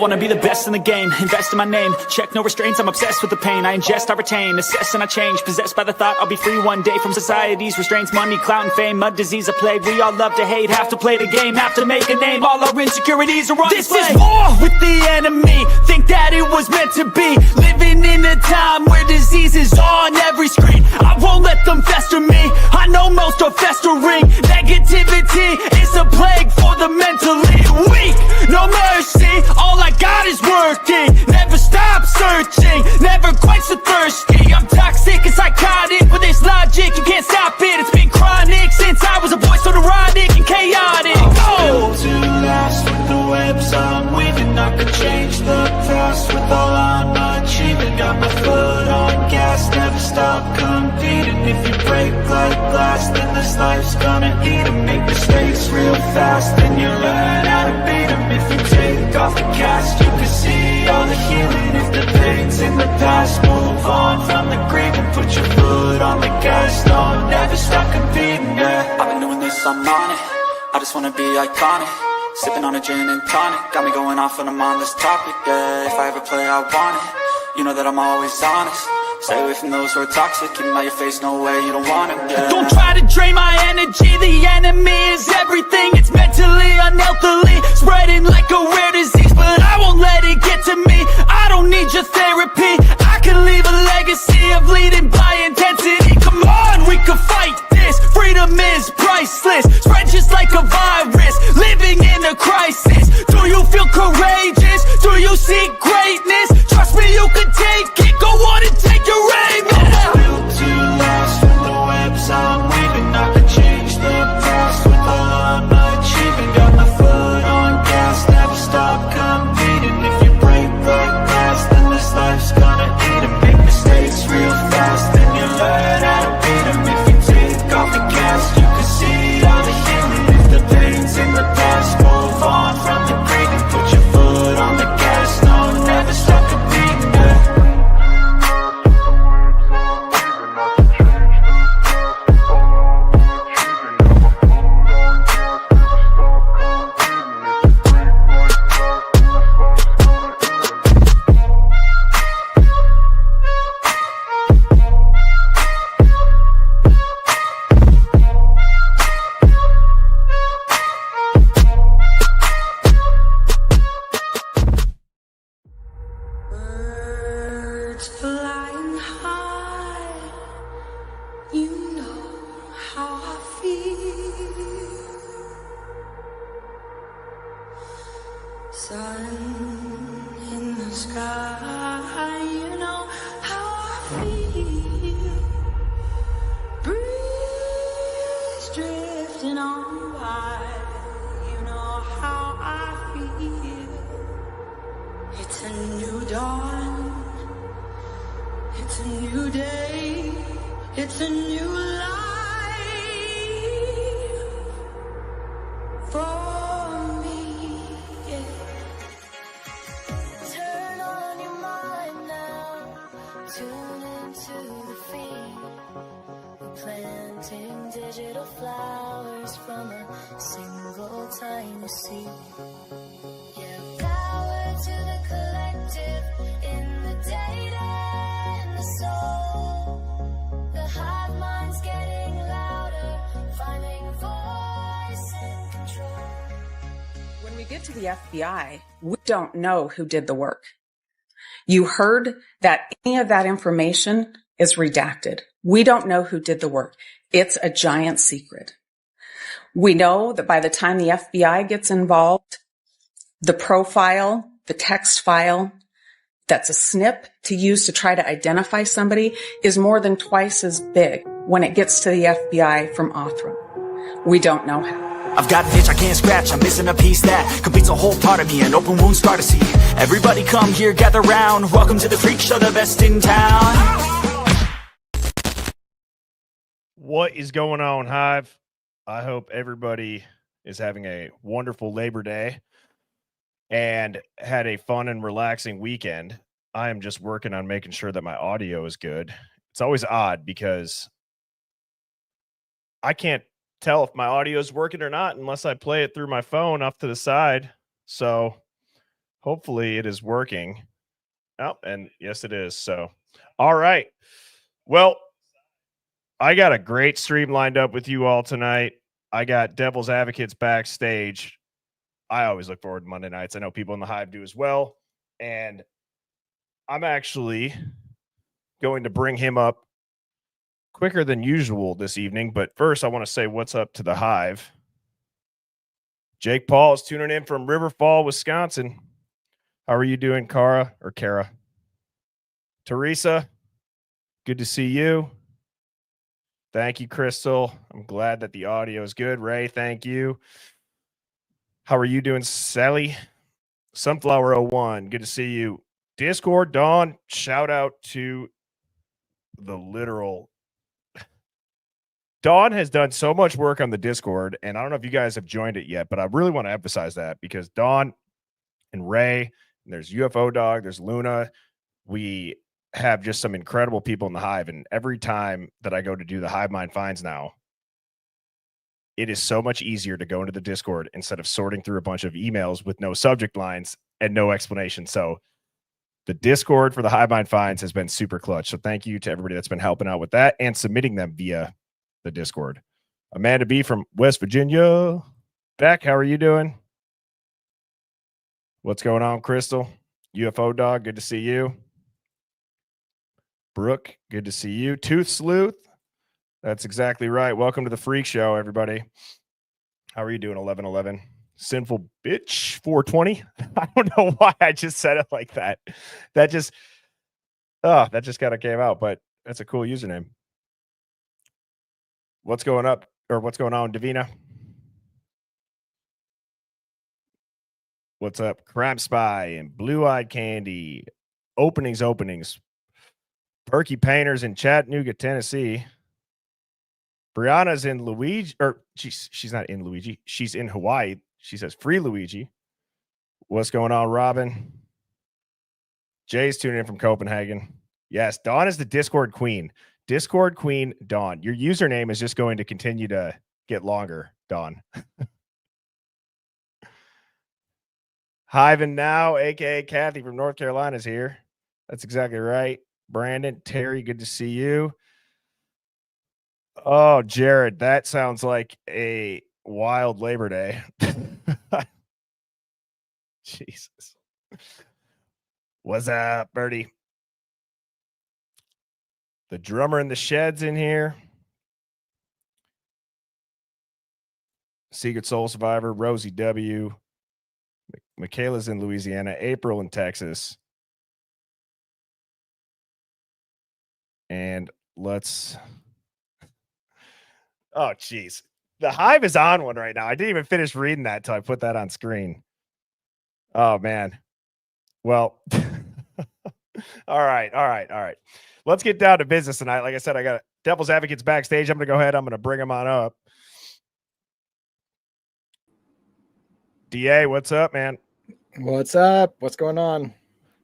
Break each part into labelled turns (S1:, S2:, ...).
S1: wanna be the best in the game, invest in my name, check no restraints, I'm obsessed with the pain. I ingest, I retain, assess and I change, possessed by the thought I'll be free one day from society's restraints. Money, clout and fame, mud, disease, a plague. We all love to hate, have to play the game, have to make a name. All our insecurities are on display. This is war with the enemy, think that it was meant to be. Living in a time where disease is on every screen. I won't let them fester me, I know most are festering. Negativity is a plague for the mentally weak. No mercy, all I got is working. Never stop searching, never quite so thirsty. I'm toxic and psychotic, with this logic you can't stop it. It's been chronic since I was a boy, so neurotic and chaotic.
S2: Built to last with the webs I'm weaving. I could change the past with all I'm achieving. Got my foot on gas, never stop competing. If you break like glass, then this life's gonna eat 'em. Make mistakes real fast, then you learn how to beat 'em. If you take off the cast, you can see all the healing. If the pain's in the past, move on from the grave and put your foot on the gas. No, never stop competing, yeah.
S1: I've been doing this, I'm on it, I just wanna be iconic. Sipping on a gin and tonic, got me going off when I'm on this topic, yeah. If I ever play, I want it, you know that I'm always honest. Stay away from those who are toxic, keep them out your face, no way, you don't want it, yeah. Don't try to drain my energy, the enemy is everything. It's mentally, unhealthily, spreading like a rare disease. But I won't let it get to me, I don't need your therapy. I can leave a legacy of leading by intensity. Come on, we can fight this, freedom is priceless. Spread just like a virus, living in a crisis. Do you feel courageous? Do you seek greatness? Trust me, you can take it, go on and take your aim, yeah.
S2: Built to last with the webs I'm weaving. I could change the past with all I'm achieving. Got my foot on gas, never stop competing. If you break like glass, then this life's gonna eat 'em. Make mistakes real fast, then you learn how to beat 'em. If you take off the cast, you can see all the healing. If the pain's in the past, move on from the grave and put your foot on the gas. No, never stop competing, yeah.
S3: Birds flying high, you know how I feel. Sun in the sky, you know how I feel. Breeze drifting on by, you know how I feel. It's a new dawn, it's a new day, it's a new life for me, yeah.
S4: Turn on your mind now, tune into the feed. We're planting digital flowers from a single tiny seed. Yeah, power to the collective in the data and the soul. The hive mind's getting louder, finding voice and control.
S5: When we get to the FBI, we don't know who did the work. You heard that any of that information is redacted. We don't know who did the work. It's a giant secret. We know that by the time the FBI gets involved, the profile, the text file, that's a snip to use to try to identify somebody is more than twice as big when it gets to the FBI from Othram. We don't know how.
S1: I've got an itch I can't scratch, I'm missing a piece that completes a whole part of me, an open wound scar to see. Everybody come here, gather round, welcome to the freak show, the best in town.
S6: What is going on, Hive? I hope everybody is having a wonderful Labor Day and had a fun and relaxing weekend. I am just working on making sure that my audio is good. It's always odd because I can't tell if my audio is working or not unless I play it through my phone off to the side. So Hopefully it is working. Oh, and yes, it is. So, all right. Well, I got a great stream lined up with you all tonight. I got Devil's Advocates backstage. I always look forward to Monday nights. I know people in the Hive do as well. And I'm actually going to bring him up quicker than usual this evening. But first, I want to say what's up to the Hive. Jake Paul is tuning in from River Fall, Wisconsin. How are you doing, Kara? Teresa, good to see you. Thank you, Crystal. I'm glad that the audio is good. Ray, thank you. How are you doing, Sally? Sunflower 01, good to see you. Discord, Dawn, shout out to the literal. Dawn has done so much work on the Discord, and I don't know if you guys have joined it yet, but I really want to emphasize that because Dawn and Ray, and there's UFO Dog, there's Luna. We have just some incredible people in the Hive, and every time that I go to do the Hive Mind finds now, it is so much easier to go into the Discord instead of sorting through a bunch of emails with no subject lines and no explanation. So the Discord for the Hive Mind finds has been super clutch. So thank you to everybody that's been helping out with that and submitting them via the Discord. Amanda B from West Virginia. Beck, how are you doing? What's going on, Crystal? UFO Dog, good to see you. Brooke, good to see you. Tooth Sleuth, that's exactly right. Welcome to the Freak Show, everybody. How are you doing, 1111? Sinful Bitch 420. I don't know why I just said it like that. That just kind of came out, but that's a cool username. What's going on, Davina? What's up, Crime Spy and Blue Eyed Candy? Openings. Perky Painters in Chattanooga, Tennessee. Brianna's in Luigi, or she's not in Luigi. She's in Hawaii. She says, free Luigi. What's going on, Robin? Jay's tuning in from Copenhagen. Yes, Dawn is the Discord queen. Discord queen, Dawn. Your username is just going to continue to get longer, Dawn. Hive and Now, a.k.a. Kathy from North Carolina is here. That's exactly right. Brandon, Terry, good to see you. Oh, Jared, that sounds like a wild Labor Day. Jesus. What's up, Birdie? The drummer in the shed's in here. Secret Soul Survivor, Rosie W. Michaela's in Louisiana. April in Texas. And let's. Oh, geez. The Hive is on one right now. I didn't even finish reading that until I put that on screen. Oh, man. Well, all right. Let's get down to business tonight. Like I said, I got Devil's Advocates backstage. I'm going to go ahead. I'm going to bring them on up. DA, what's up, man?
S7: What's up? What's going on?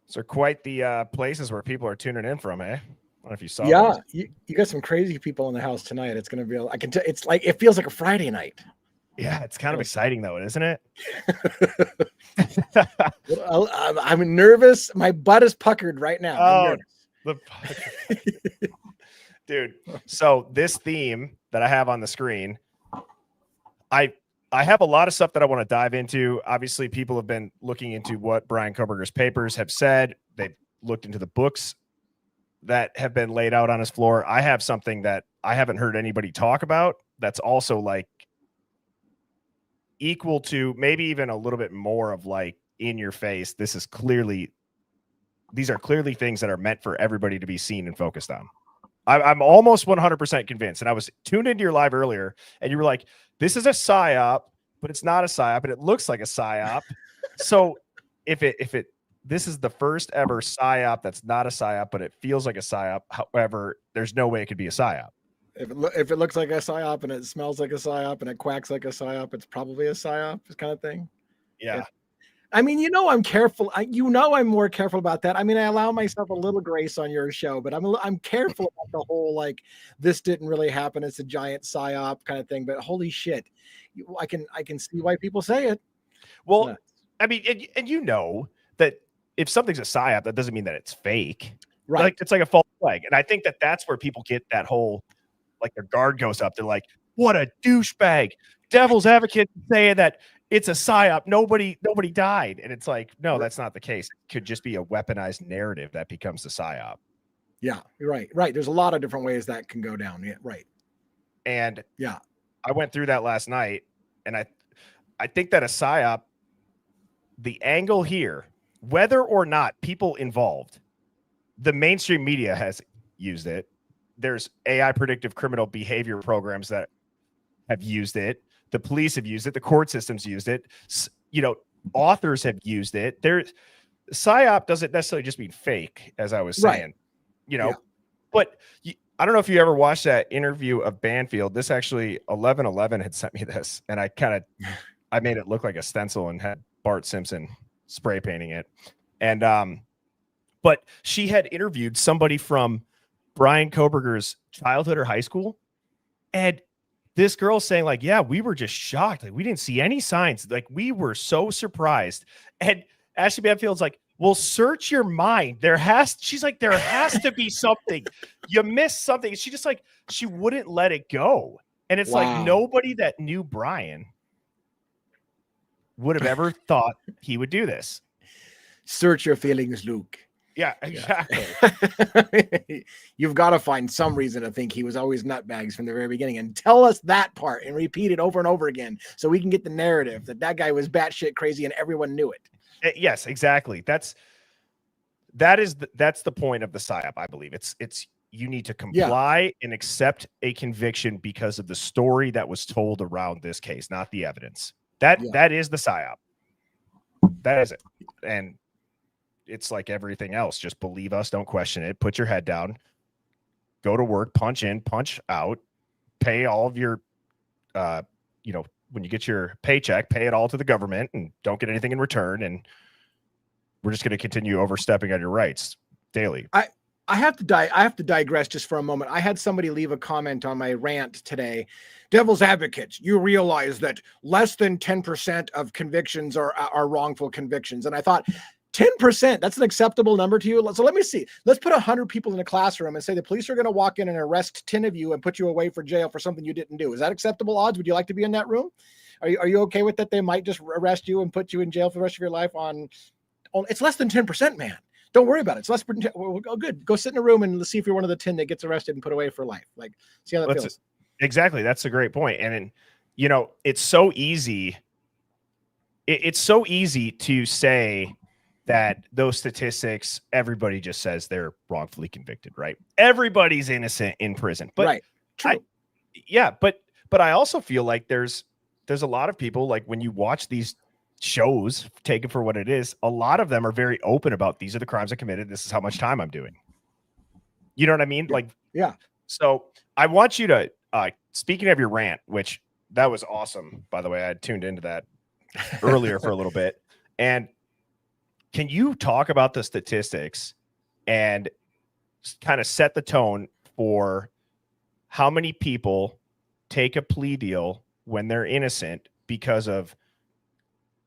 S6: So quite the places where people are tuning in from, eh? I don't know if you saw.
S7: Yeah, you got some crazy people in the house tonight. It's going to be, I can tell, it's like, it feels like a Friday night.
S6: Yeah, it's kind of exciting though, isn't it?
S7: I'm nervous. My butt is puckered right now.
S6: Dude. So this theme that I have on the screen, I have a lot of stuff that I want to dive into. Obviously, people have been looking into what Brian Koberger's papers have said. They've looked into the books that have been laid out on his floor. I have something that I haven't heard anybody talk about that's also like equal to maybe even a little bit more of like in your face. These are clearly things that are meant for everybody to be seen and focused on. I'm almost 100% convinced. And I was tuned into your live earlier and you were like, this is a psyop, but it's not a psyop and it looks like a psyop. So if this is the first ever psyop that's not a psyop, but it feels like a psyop. However, there's no way it could be a psyop.
S7: If it looks like a psyop and it smells like a psyop and it quacks like a psyop, it's probably a psyop, this kind of thing.
S6: Yeah.
S7: I mean, I'm careful. I'm more careful about that. I mean, I allow myself a little grace on your show, but I'm careful about the whole, like, this didn't really happen. It's a giant psyop kind of thing, but holy shit, I can see why people say it.
S6: Well, I mean, and if something's a psyop, that doesn't mean that it's fake.
S7: Right.
S6: Like it's like a false flag. And I think that that's where people get that whole, like their guard goes up. They're like, what a douchebag. Devil's advocate saying that it's a psyop. Nobody died. And it's like, no, that's not the case. It could just be a weaponized narrative that becomes the psyop.
S7: Yeah, you're right. Right. There's a lot of different ways that can go down. Yeah, right.
S6: And
S7: yeah,
S6: I went through that last night, and I think that a psyop, the angle here, whether or not people involved, the mainstream media has used it. There's AI predictive criminal behavior programs that have used it. The police have used it. The court systems used it. You know, authors have used it. Psyop doesn't necessarily just mean fake, as I was saying, you know, but I don't know if you ever watched that interview of Banfield. This actually 1111 had sent me this, and I made it look like a stencil and had Bart Simpson spray painting it. And, but she had interviewed somebody from Brian Koberger's childhood or high school. And this girl saying like, yeah, we were just shocked. Like we didn't see any signs. Like we were so surprised. And Ashley Banfield's like, well, search your mind. She's like, there has to be something. You missed something. She just like, she wouldn't let it go. And it's like nobody that knew Brian would have ever thought he would do this.
S7: Search your feelings, Luke.
S6: Yeah, exactly.
S7: You've got to find some reason to think he was always nutbags from the very beginning, and tell us that part and repeat it over and over again so we can get the narrative that guy was batshit crazy and everyone knew it.
S6: Yes, exactly. That's the point of the psyop, I believe. It's you need to comply and accept a conviction because of the story that was told around this case, not the evidence. That is the psyop. That is it. And it's like everything else. Just believe us. Don't question it. Put your head down. Go to work. Punch in. Punch out. Pay all of your, when you get your paycheck, pay it all to the government and don't get anything in return. And we're just going to continue overstepping on your rights daily.
S7: I have to digress just for a moment. I had somebody leave a comment on my rant today. Devil's advocates, you realize that less than 10% of convictions are wrongful convictions. And I thought, 10%, that's an acceptable number to you? So let me see. Let's put 100 people in a classroom and say the police are going to walk in and arrest 10 of you and put you away for jail for something you didn't do. Is that acceptable odds? Would you like to be in that room? Are you okay with that? They might just arrest you and put you in jail for the rest of your life on it's less than 10%, man. Don't worry about it. It's less than good. Go sit in a room and let's see if you're one of the 10 that gets arrested and put away for life. Like, see how that feels.
S6: Exactly. That's a great point. And it's so easy. It's so easy to say that those statistics, everybody just says they're wrongfully convicted, right? Everybody's innocent in prison. But
S7: right. True.
S6: But I also feel like there's a lot of people, like when you watch these shows, take it for what it is, a lot of them are very open about these are the crimes I committed. This is how much time I'm doing. You know what I mean? So I want you to, speaking of your rant, which that was awesome, by the way, I had tuned into that earlier for a little bit. And can you talk about the statistics and kind of set the tone for how many people take a plea deal when they're innocent because of,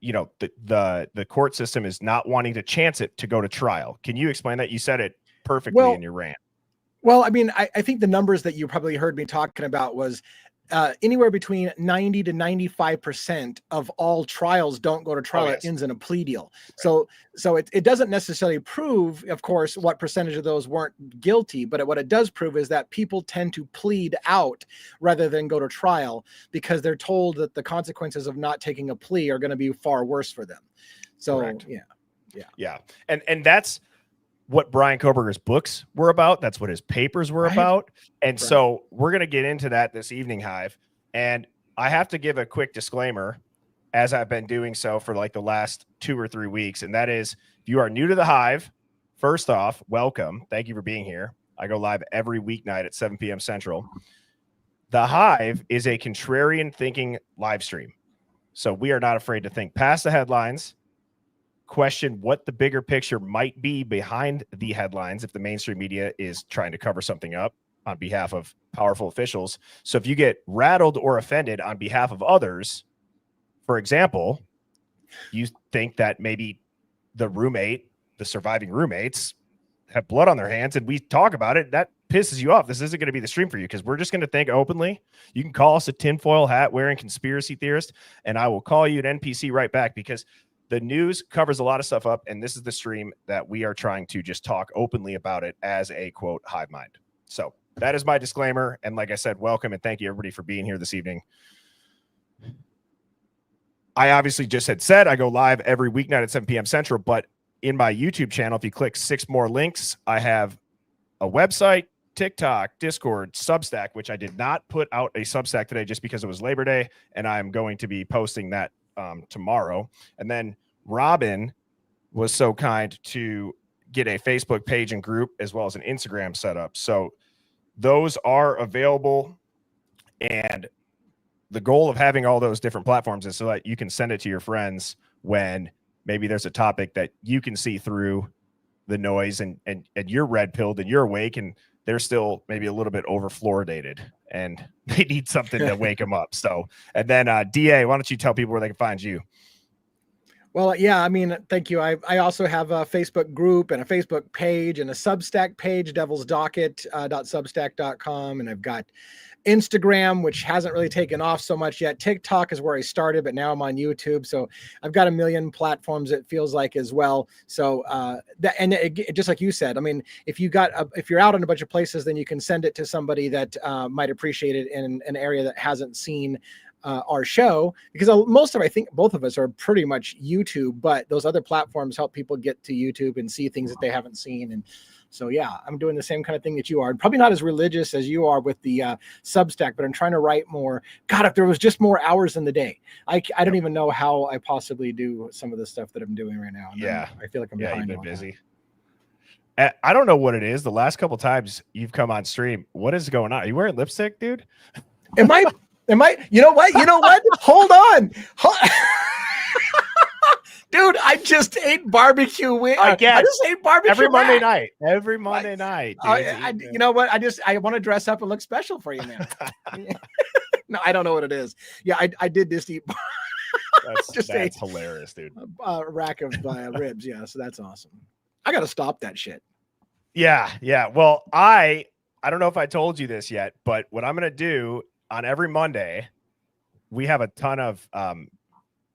S6: the court system is not wanting to chance it to go to trial? Can you explain that? You said it perfectly in your rant.
S7: Well, I mean, I think the numbers that you probably heard me talking about was anywhere between 90 to 95% of all trials don't go to trial. It ends in a plea deal. Right. So it doesn't necessarily prove, of course, what percentage of those weren't guilty, but what it does prove is that people tend to plead out rather than go to trial because they're told that the consequences of not taking a plea are going to be far worse for them. So,
S6: correct. Yeah. And that's what Brian Koberger's books were about. That's what his papers were about. And so we're going to get into that this evening, Hive. And I have to give a quick disclaimer, as I've been doing so for like the last 2 or 3 weeks. And that is, if you are new to the Hive, first off, welcome. Thank you for being here. I go live every weeknight at 7 p.m. Central. The Hive is a contrarian thinking live stream. So we are not afraid to think past the headlines, question what the bigger picture might be behind the headlines if the mainstream media is trying to cover something up on behalf of powerful officials. So if you get rattled or offended on behalf of others, for example, you think that maybe the roommate the surviving roommates have blood on their hands and we talk about it, that pisses you off. This isn't going to be the stream for you because we're just going to think openly. You can call us a tinfoil hat wearing conspiracy theorist, and I will call you an NPC right back because the news covers a lot of stuff up, and this is the stream that we are trying to just talk openly about it as a, quote, hive mind. So that is my disclaimer, and like I said, welcome, and thank you, everybody, for being here this evening. I obviously just had said I go live every weeknight at 7 p.m. Central, but in my YouTube channel, if you click 6 more links, I have a website, TikTok, Discord, Substack, which I did not put out a Substack today just because it was Labor Day, and I'm going to be posting that tomorrow. And then Robin was so kind to get a Facebook page and group as well as an Instagram setup. So those are available. And the goal of having all those different platforms is so that you can send it to your friends when maybe there's a topic that you can see through the noise and you're red pilled and you're awake and they're still maybe a little bit over fluoridated and they need something to wake them up. So, and then DA, why don't you tell people where they can find you?
S7: Well, yeah, I mean, thank you. I also have a Facebook group and a Facebook page and a Substack page, devilsdocket.substack.com. And I've got Instagram, which hasn't really taken off so much yet. TikTok is where I started, but now I'm on YouTube. So I've got a million platforms, it feels like, as well. So just like you said, I mean, if you're out in a bunch of places, then you can send it to somebody that might appreciate it in an area that hasn't seen our show, because I think both of us are pretty much YouTube, but those other platforms help people get to YouTube and see things that they haven't seen. And so, yeah, I'm doing the same kind of thing that you are. Probably not as religious as you are with the Substack, but I'm trying to write more. God, if there was just more hours in the day, I don't even know how I possibly do some of the stuff that I'm doing right now. And
S6: yeah,
S7: I feel like I'm behind.
S6: You've been busy. I don't know what it is. The last couple of times you've come on stream, what is going on? Are you wearing lipstick, dude?
S7: Am I? You know what? Hold on. Dude, I just ate barbecue wings. I just ate barbecue
S6: every Monday night. Every Monday night.
S7: You know what? I want to dress up and look special for you, man. No, I don't know what it is. Yeah, I did just eat.
S6: That's hilarious, dude.
S7: A rack of ribs. Yeah, so that's awesome. I got to stop that shit.
S6: Yeah. Well, I don't know if I told you this yet, but what I'm going to do on every Monday, we have a ton of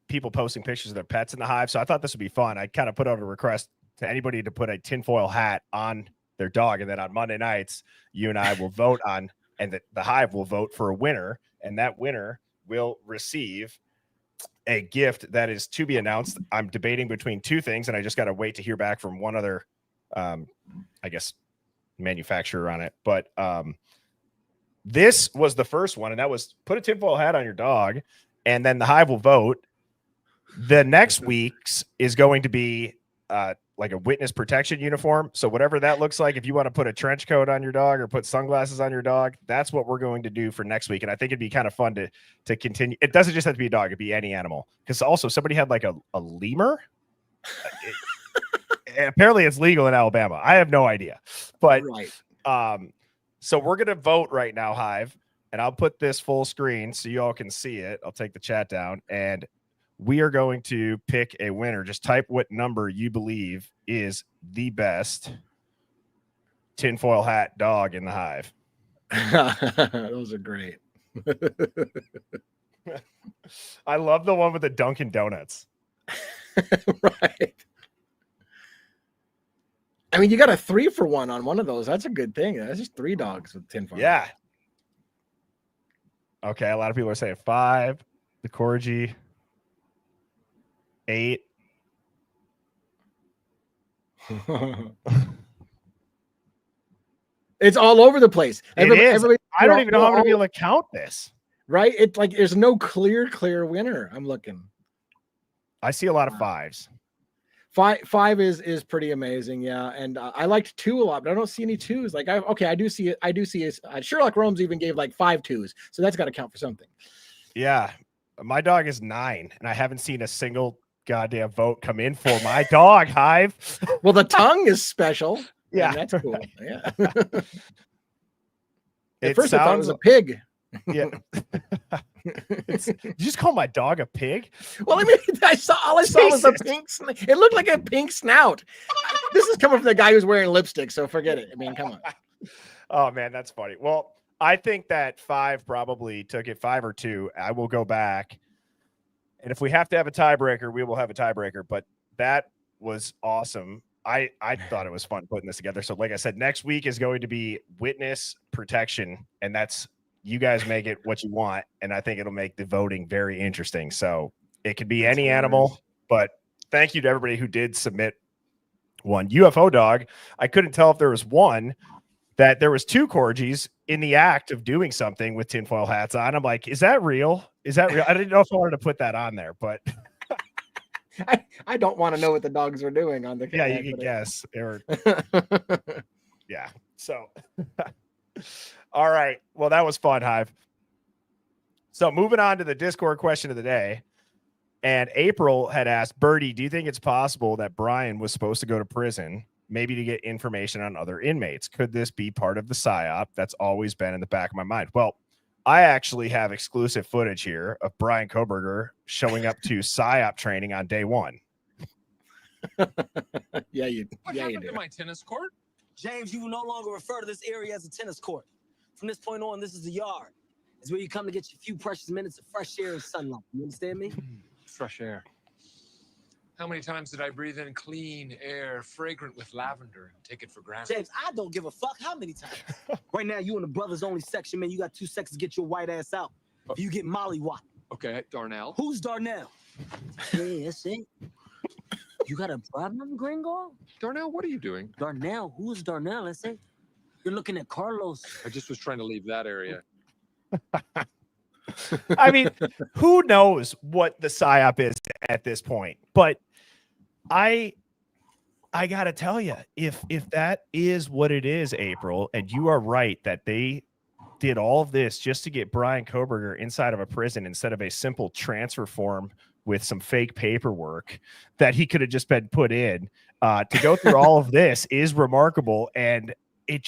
S6: people posting pictures of their pets in the hive. So I thought this would be fun. I kind of put out a request to anybody to put a tinfoil hat on their dog. And then on Monday nights, you and I will vote on, and the hive will vote for a winner. And that winner will receive a gift that is to be announced. I'm debating between two things, and I just got to wait to hear back from one other, I guess, manufacturer on it. But this was the first one, and that was put a tinfoil hat on your dog, and then the hive will vote. The next week's is going to be like a witness protection uniform. So whatever that looks like, if you want to put a trench coat on your dog or put sunglasses on your dog, that's what we're going to do for next week. And I think it'd be kind of fun to continue. It doesn't just have to be a dog; it'd be any animal. Because also somebody had like a lemur. Apparently, it's legal in Alabama. I have no idea, but
S7: right.
S6: So we're going to vote right now, Hive, and I'll put this full screen so you all can see it. I'll take the chat down, and we are going to pick a winner. Just type what number you believe is the best tinfoil hat dog in the hive.
S7: Those are great.
S6: I love the one with the Dunkin' Donuts.
S7: Right. I mean, you got a 3-for-1 on one of those. That's a good thing. That's just 3 dogs with tinfoil.
S6: Yeah. Okay, a lot of people are saying 5. The Corgi. 8.
S7: It's all over the place.
S6: I don't even know how I'm gonna be able to count this.
S7: Right? It's like there's no clear winner. I'm looking.
S6: I see a lot of 5s.
S7: 5 is pretty amazing, yeah. And I liked 2 a lot, but I don't see any 2s. Like I do see Sherlock Holmes even gave like 5 2s, so that's got to count for something.
S6: Yeah, my dog is 9, and I haven't seen a single goddamn vote come in for my dog, Hive.
S7: Well, the tongue is special.
S6: Yeah,
S7: that's cool. Yeah.
S6: At
S7: first, I thought it was a pig.
S6: Yeah. You just call my dog a pig?
S7: Well, I mean, all I saw was a pink. It looked like a pink snout. This is coming from the guy who's wearing lipstick, so forget it. I mean, come on.
S6: Oh man, that's funny. Well, I think that 5 probably took it, 5 or 2. I will go back, and if we have to have a tiebreaker, we will have a tiebreaker. But that was awesome. I thought it was fun putting this together. So, like I said, next week is going to be witness protection, and that's, you guys make it what you want, and I think it'll make the voting very interesting. So it could be any animal, but thank you to everybody who did submit one. UFO Dog, I couldn't tell if there was one, that there was 2 corgis in the act of doing something with tinfoil hats on. I'm like, is that real? Is that real? I didn't know if I wanted to put that on there, but
S7: I don't want to know what the dogs were doing on the.
S6: Yeah, you can guess. Yeah. So, all right. Well, that was fun, Hive. So moving on to the Discord question of the day. And April had asked, Birdie, do you think it's possible that Brian was supposed to go to prison, maybe to get information on other inmates? Could this be part of the PSYOP that's always been in the back of my mind? Well, I actually have exclusive footage here of Brian Koberger showing up to PSYOP training on day 1.
S7: Yeah, you
S8: happened
S7: do.
S8: to my tennis court?
S9: James, you will no longer refer to this area as a tennis court. From this point on, this is the yard. It's where you come to get your few precious minutes of fresh air and sunlight. You understand me?
S8: Fresh air. How many times did I breathe in clean air, fragrant with lavender, and take it for granted?
S9: James, I don't give a fuck how many times. Right now, you in the brothers only section, man. You got 2 seconds to get your white ass out. You get mollywopped.
S8: Okay, Darnell.
S9: Who's Darnell? Yeah, that's it. You got a problem, Gringo?
S8: Darnell, what are you doing?
S9: Darnell? Who's Darnell? That's it. You're looking at Carlos.
S8: I just was trying to leave that area.
S6: I mean, who knows what the PSYOP is at this point? But I gotta tell you, if that is what it is, April, and you are right that they did all of this just to get Brian Koberger inside of a prison instead of a simple transfer form with some fake paperwork that he could have just been put in, to go through all of this is remarkable. And he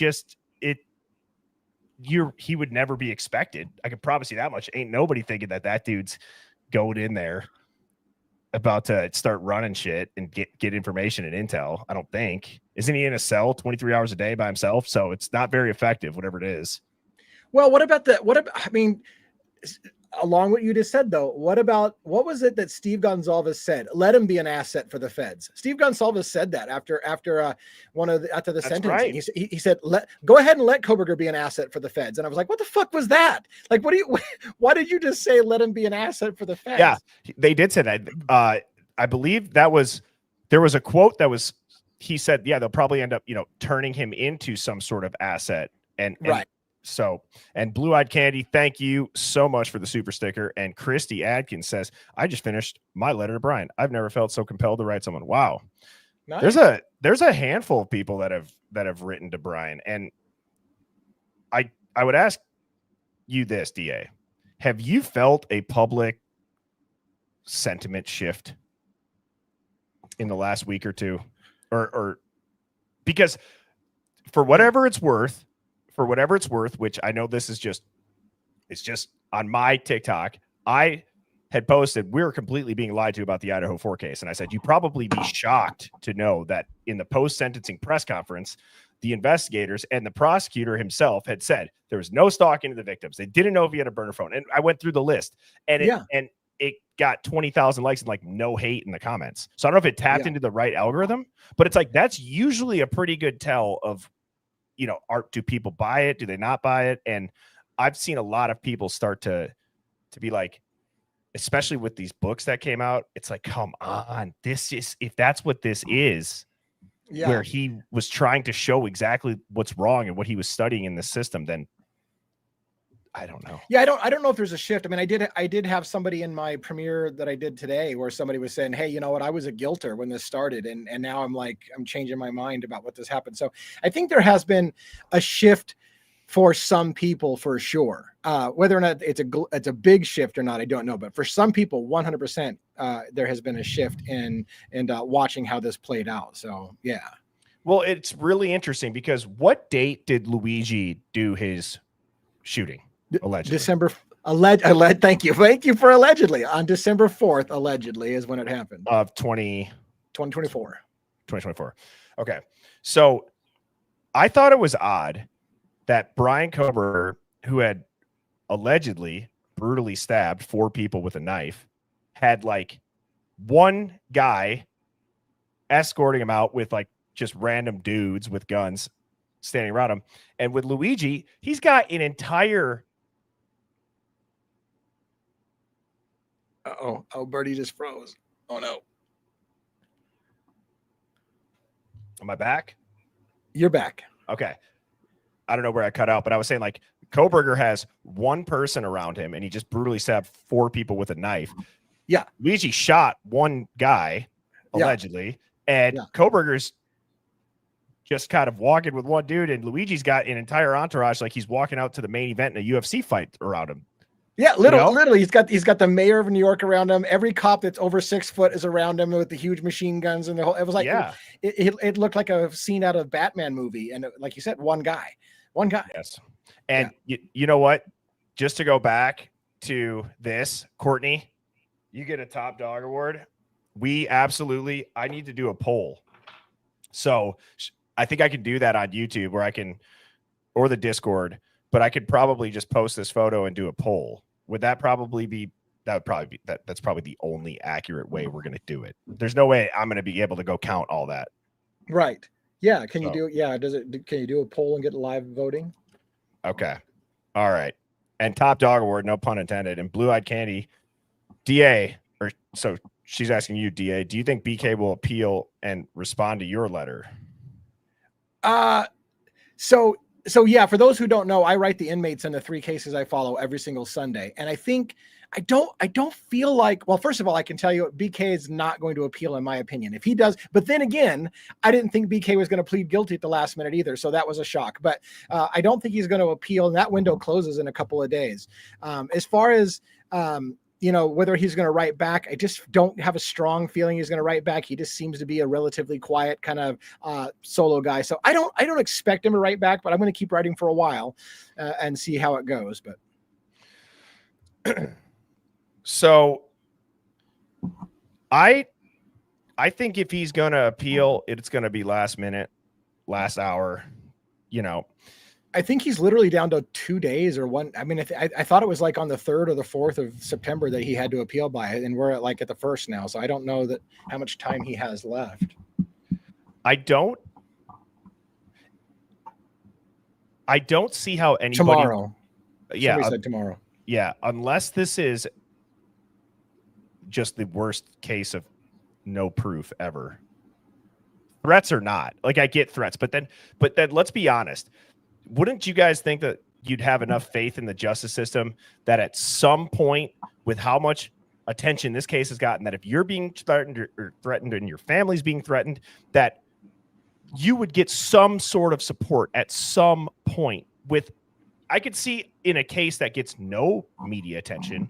S6: would never be expected. I can promise you that much. Ain't nobody thinking that dude's going in there about to start running shit and get information and intel. I don't think. Isn't he in a cell 23 hours a day by himself? So it's not very effective, whatever it is.
S7: Well, I mean, along what you just said, though, what was it that Steve Gonsalves said? Let him be an asset for the feds. Steve Gonsalves said that after the sentencing.
S6: Right.
S7: He said, go ahead and let Koberger be an asset for the feds. And I was like, what the fuck was that? Like, why did you just say, let him be an asset for the feds?
S6: Yeah, they did say that. I believe there was a quote that was, he said, yeah, they'll probably end up, turning him into some sort of asset. And
S7: right.
S6: So, and Blue Eyed Candy, thank you so much for the super sticker. And Christy Adkins says, I just finished my letter to Brian. I've never felt so compelled to write someone. Wow. Nice. There's a handful of people that have written to Brian. And I would ask you this, DA. Have you felt a public sentiment shift in the last week or two? Or because for whatever it's worth, which I know this is it's just on my TikTok, I had posted, we're completely being lied to about the Idaho 4 case. And I said, you'd probably be shocked to know that in the post-sentencing press conference, the investigators and the prosecutor himself had said there was no stalking of the victims. They didn't know if he had a burner phone. And I went through the list and it got 20,000 likes and like no hate in the comments. So I don't know if it tapped into the right algorithm, but it's like, that's usually a pretty good tell of, do people buy it? Do they not buy it? And I've seen a lot of people start to be like, especially with these books that came out, it's like, come on, if that's what this is, where he was trying to show exactly what's wrong and what he was studying in the system, then I don't know.
S7: Yeah, I don't know if there's a shift. I mean, I did have somebody in my premiere that I did today where somebody was saying, hey, you know what, I was a guilter when this started, and now I'm changing my mind about what this happened. So I think there has been a shift for some people for sure. Whether or not it's a big shift or not, I don't know. But for some people, 100%, there has been a shift in watching how this played out. So yeah.
S6: Well, it's really interesting because what date did Luigi do his shooting? Allegedly.
S7: December Thank you for allegedly. On December 4th, allegedly, is when it happened.
S6: Of 2024.
S7: 2024.
S6: Okay. So I thought it was odd that Brian Kober, who had allegedly brutally stabbed 4 people with a knife, had like one guy escorting him out with like just random dudes with guns standing around him. And with Luigi, he's got an entire...
S7: Oh, Bertie just froze. Oh no.
S6: Am I back?
S7: You're back.
S6: Okay. I don't know where I cut out, but I was saying like Koberger has one person around him and he just brutally stabbed 4 people with a knife.
S7: Yeah.
S6: Luigi shot one guy allegedly, and Koberger's just kind of walking with one dude, and Luigi's got an entire entourage like he's walking out to the main event in a UFC fight around him.
S7: Yeah, literally, he's got the mayor of New York around him. Every cop that's over 6 foot is around him with the huge machine guns and the whole. It was like it looked like a scene out of a Batman movie, and like you said, one guy.
S6: Yes, and you know what? Just to go back to this, Courtney, you get a top dog award. I need to do a poll. So I think I can do that on YouTube or the Discord, but I could probably just post this photo and do a poll. That's probably the only accurate way we're going to do it. There's no way I'm going to be able to go count all that.
S7: Right. Yeah. Can you do it? Yeah. Can you do a poll and get live voting?
S6: Okay. All right. And top dog award, no pun intended. And Blue Eyed Candy, DA, so she's asking you, DA, do you think BK will appeal and respond to your letter?
S7: So yeah, for those who don't know, I write the inmates in the 3 cases I follow every single Sunday. And I think I don't feel like, well, first of all, I can tell you BK is not going to appeal in my opinion. If he does, but then again, I didn't think BK was going to plead guilty at the last minute either. So that was a shock, but I don't think he's going to appeal, and that window closes in a couple of days. As far as, whether he's going to write back, I just don't have a strong feeling he's going to write back. He just seems to be a relatively quiet kind of solo guy. So I don't expect him to write back, but I'm going to keep writing for a while and see how it goes. But
S6: so I think if he's going to appeal, it's going to be last minute, last hour,
S7: I think he's literally down to 2 days or one. I mean, I thought it was like on the 3rd or the 4th of September that he had to appeal by, and we're at the 1st now. So I don't know how much time he has left.
S6: I don't see how anybody
S7: tomorrow.
S6: Yeah.
S7: Somebody said tomorrow.
S6: Yeah. Unless this is just the worst case of no proof ever. Threats or not. Like I get threats, but then let's be honest. Wouldn't you guys think that you'd have enough faith in the justice system that at some point, with how much attention this case has gotten, that if you're being threatened and your family's being threatened, that you would get some sort of support at some point? I could see in a case that gets no media attention,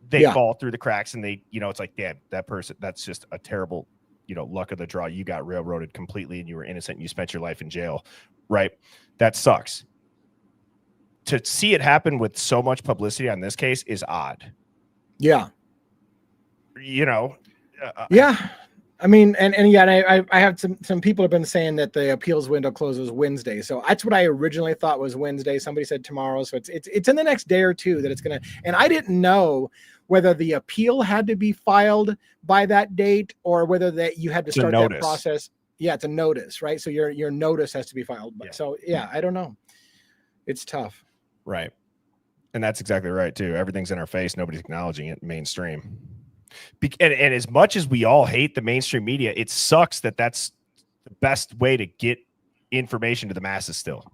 S6: they fall through the cracks and they, it's like, damn, that person, that's just a terrible, luck of the draw. You got railroaded completely and you were innocent and you spent your life in jail. Right. That sucks. To see it happen with so much publicity on this case is odd.
S7: Yeah.
S6: Yeah.
S7: I mean, I have some people have been saying that the appeals window closes Wednesday. So that's what I originally thought was Wednesday. Somebody said tomorrow. So it's in the next day or two that it's going to, and I didn't know whether the appeal had to be filed by that date or whether that you had to start that process. Yeah, it's a notice, right? So your notice has to be filed. Yeah. So yeah, I don't know. It's tough.
S6: Right. And that's exactly right too. Everything's in our face. Nobody's acknowledging it mainstream. And as much as we all hate the mainstream media, it sucks that that's the best way to get information to the masses still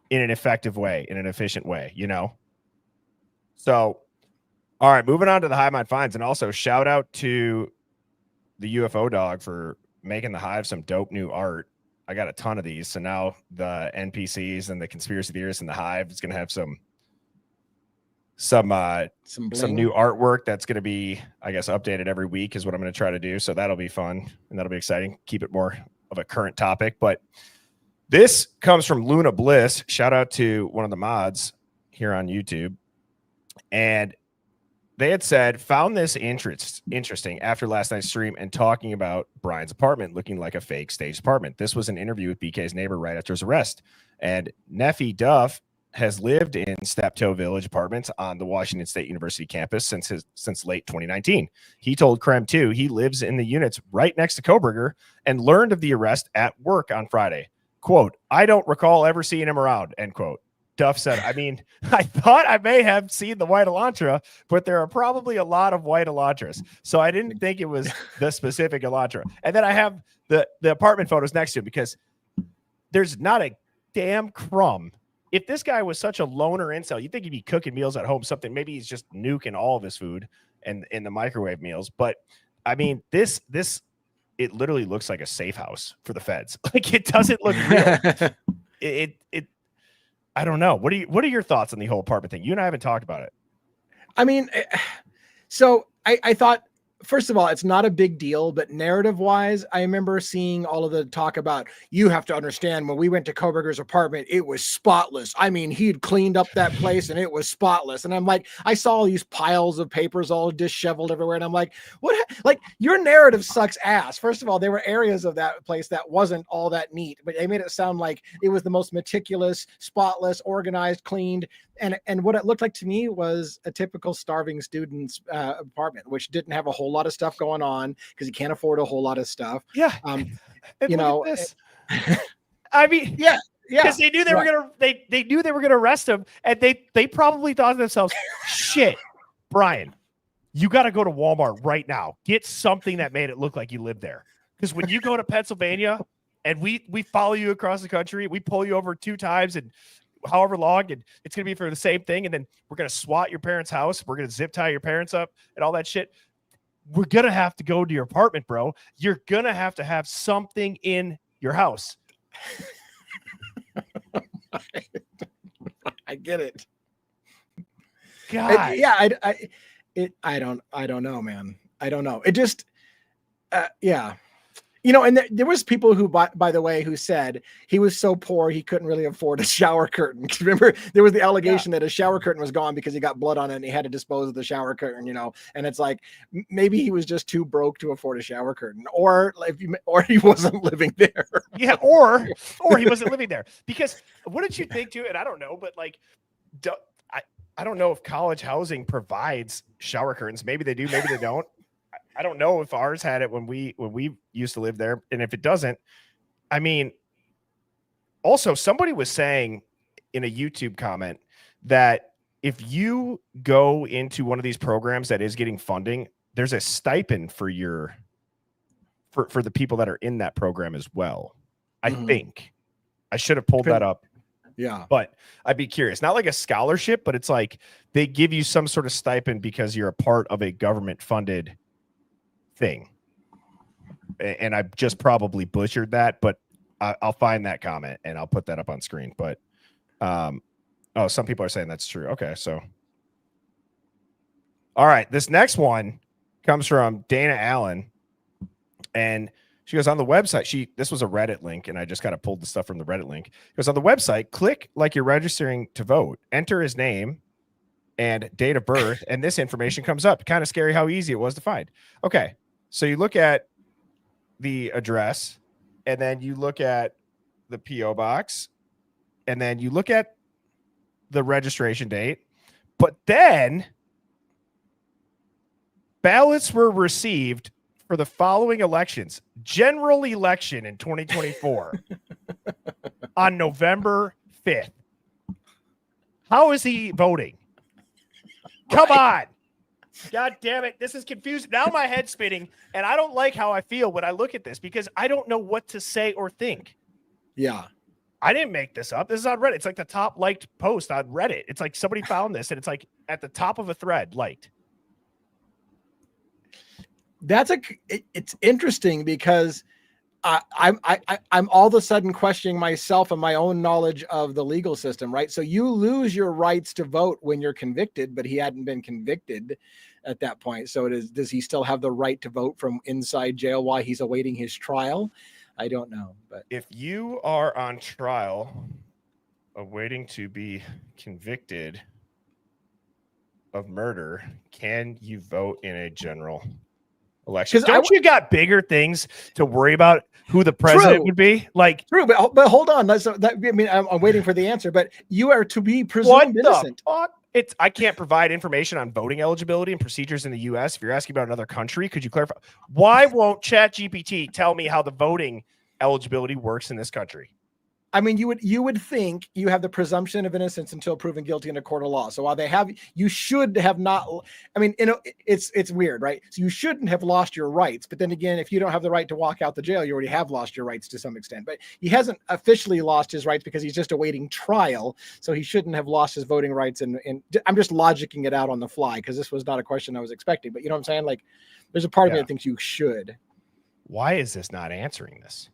S6: in an effective way, in an efficient way, So, all right, moving on to the Hive Mind finds. And also shout out to the UFO dog for making the Hive some dope new art. I got a ton of these. So now the NPCs and the conspiracy theorists in the Hive is going to have some new artwork that's going to be, I guess, updated every week is what I'm going to try to do. So that'll be fun and that'll be exciting. Keep it more of a current topic. But this comes from Luna Bliss. Shout out to one of the mods here on YouTube. And they had said, found this interesting after last night's stream and talking about Brian's apartment looking like a fake staged apartment. This was an interview with BK's neighbor right after his arrest. And Neffy Duff has lived in Steptoe Village apartments on the Washington State University campus since late 2019. He told Krem 2 he lives in the units right next to Koberger and learned of the arrest at work on Friday. Quote, I don't recall ever seeing him around, end quote. Duff said, I mean, I thought I may have seen the white Elantra, but there are probably a lot of white Elantras. So I didn't think it was the specific Elantra. And then I have the apartment photos next to him because there's not a damn crumb. If this guy was such a loner incel, you'd think he'd be cooking meals at home, something. Maybe he's just nuking all of his food and in the microwave meals. But I mean, this it literally looks like a safe house for the feds. Like, it doesn't look real. it I don't know. What are your thoughts on the whole apartment thing? You and I haven't talked about it.
S7: I mean, so I thought, first of all, it's not a big deal, but narrative wise, I remember seeing all of the talk about, you have to understand, when we went to Koberger's apartment, it was spotless. I mean, he'd cleaned up that place and it was spotless. And I'm like, I saw all these piles of papers all disheveled everywhere. And I'm like, what? Like, your narrative sucks ass. First of all, there were areas of that place that wasn't all that neat, but they made it sound like it was the most meticulous, spotless, organized, cleaned. And what it looked like to me was a typical starving student's apartment, which didn't have a whole lot of stuff going on because you can't afford a whole lot of stuff.
S6: Yeah.
S7: You know,
S6: I mean,
S7: yeah.
S6: Because they knew they were gonna they knew they were gonna arrest him, and they probably thought to themselves, shit, Brian, you got to go to Walmart right now. Get something that made it look like you lived there. Because when you go to Pennsylvania and we follow you across the country, we pull you over 2 times and however long, and it's gonna be for the same thing, and then we're gonna SWAT your parents' house, we're gonna zip tie your parents up and all that shit. We're gonna have to go to your apartment, bro. You're gonna have to have something in your house.
S7: I get it.
S6: God.
S7: I don't know, man. I don't know. It just, yeah. You know, and there was people who, by the way, who said he was so poor he couldn't really afford a shower curtain. Remember, there was the allegation that a shower curtain was gone because he got blood on it and he had to dispose of the shower curtain. You know, and it's like maybe he was just too broke to afford a shower curtain, or he wasn't living there.
S6: Yeah, or he wasn't living there. Because what did you think too? And I don't know, but like, I don't know if college housing provides shower curtains. Maybe they do, maybe they don't. I don't know if ours had it when we used to live there. And if it doesn't, I mean, also somebody was saying in a YouTube comment that if you go into one of these programs that is getting funding, there's a stipend for for the people that are in that program as well. I think I should have pulled that up.
S7: Yeah.
S6: But I'd be curious. Not like a scholarship, but it's like they give you some sort of stipend because you're a part of a government funded thing. And I just probably butchered that, but I'll find that comment and I'll put that up on screen. But some people are saying that's true. Okay, so all right, this next one comes from Dana Allen, and she goes on the website. This was a Reddit link, and I just kind of pulled the stuff from the Reddit link. It goes on the website, click like you're registering to vote, enter his name and date of birth, and this information comes up. Kind of scary how easy it was to find. Okay. So you look at the address, and then you look at the P.O. box, and then you look at the registration date. But then ballots were received for the following elections. General election in 2024 on November 5th. How is he voting? Come on. God damn it. This is confusing. Now my head's spinning, and I don't like how I feel when I look at this because I don't know what to say or think.
S7: Yeah.
S6: I didn't make this up. This is on Reddit. It's like the top liked post on Reddit. It's like somebody found this, and it's like at the top of a thread liked.
S7: It's interesting because I'm all of a sudden questioning myself and my own knowledge of the legal system, right? So you lose your rights to vote when you're convicted, but he hadn't been convicted at that point. So does he still have the right to vote from inside jail while he's awaiting his trial? I don't know. But
S6: if you are on trial awaiting to be convicted, of murder, can you vote in a general election?
S7: 'Cause
S6: Don't you got bigger things to worry about? Who the president would be? Like,
S7: True, but hold on. I'm waiting for the answer. But you are to be
S6: what
S7: presumed
S6: the
S7: innocent.
S6: fuck? I can't provide information on voting eligibility and procedures in the U.S. If you're asking about another country, could you clarify? Why won't ChatGPT tell me how the voting eligibility works in this country?
S7: I mean, you would think you have the presumption of innocence until proven guilty in a court of law. So while you should have not. I mean, it's weird, right? So you shouldn't have lost your rights. But then again, if you don't have the right to walk out the jail, you already have lost your rights to some extent. But he hasn't officially lost his rights because he's just awaiting trial. So he shouldn't have lost his voting rights. And I'm just logicking it out on the fly because this was not a question I was expecting. But you know what I'm saying? Like, there's a part of me that thinks you should.
S6: Why is this not answering this?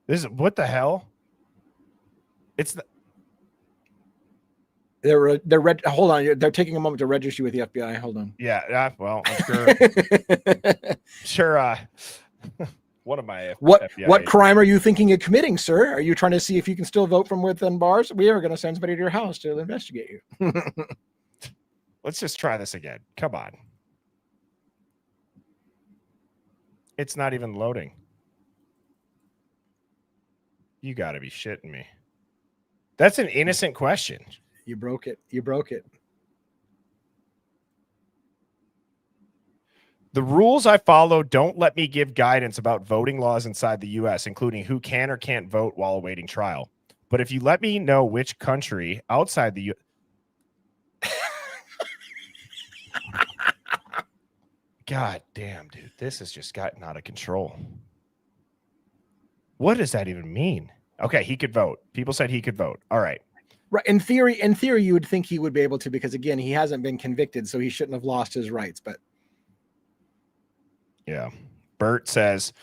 S6: This is what the hell? It's
S7: hold on. They're taking a moment to register you with the FBI. Hold on.
S6: Yeah. Well, I'm sure. One of my
S7: what
S6: FBI
S7: what crime are you thinking of committing, sir? Are you trying to see if you can still vote from within bars? We are going to send somebody to your house to investigate you.
S6: Let's just try this again. Come on. It's not even loading. You got to be shitting me. That's an innocent question.
S7: You broke it.
S6: The rules I follow don't let me give guidance about voting laws inside the U.S., including who can or can't vote while awaiting trial. But if you let me know which country outside the U.S. God damn, dude. This has just gotten out of control. What does that even mean? Okay, he could vote. People said he could vote. All right.
S7: Right. In theory, you would think he would be able to, because again, he hasn't been convicted, so he shouldn't have lost his rights. But
S6: yeah. Bert says,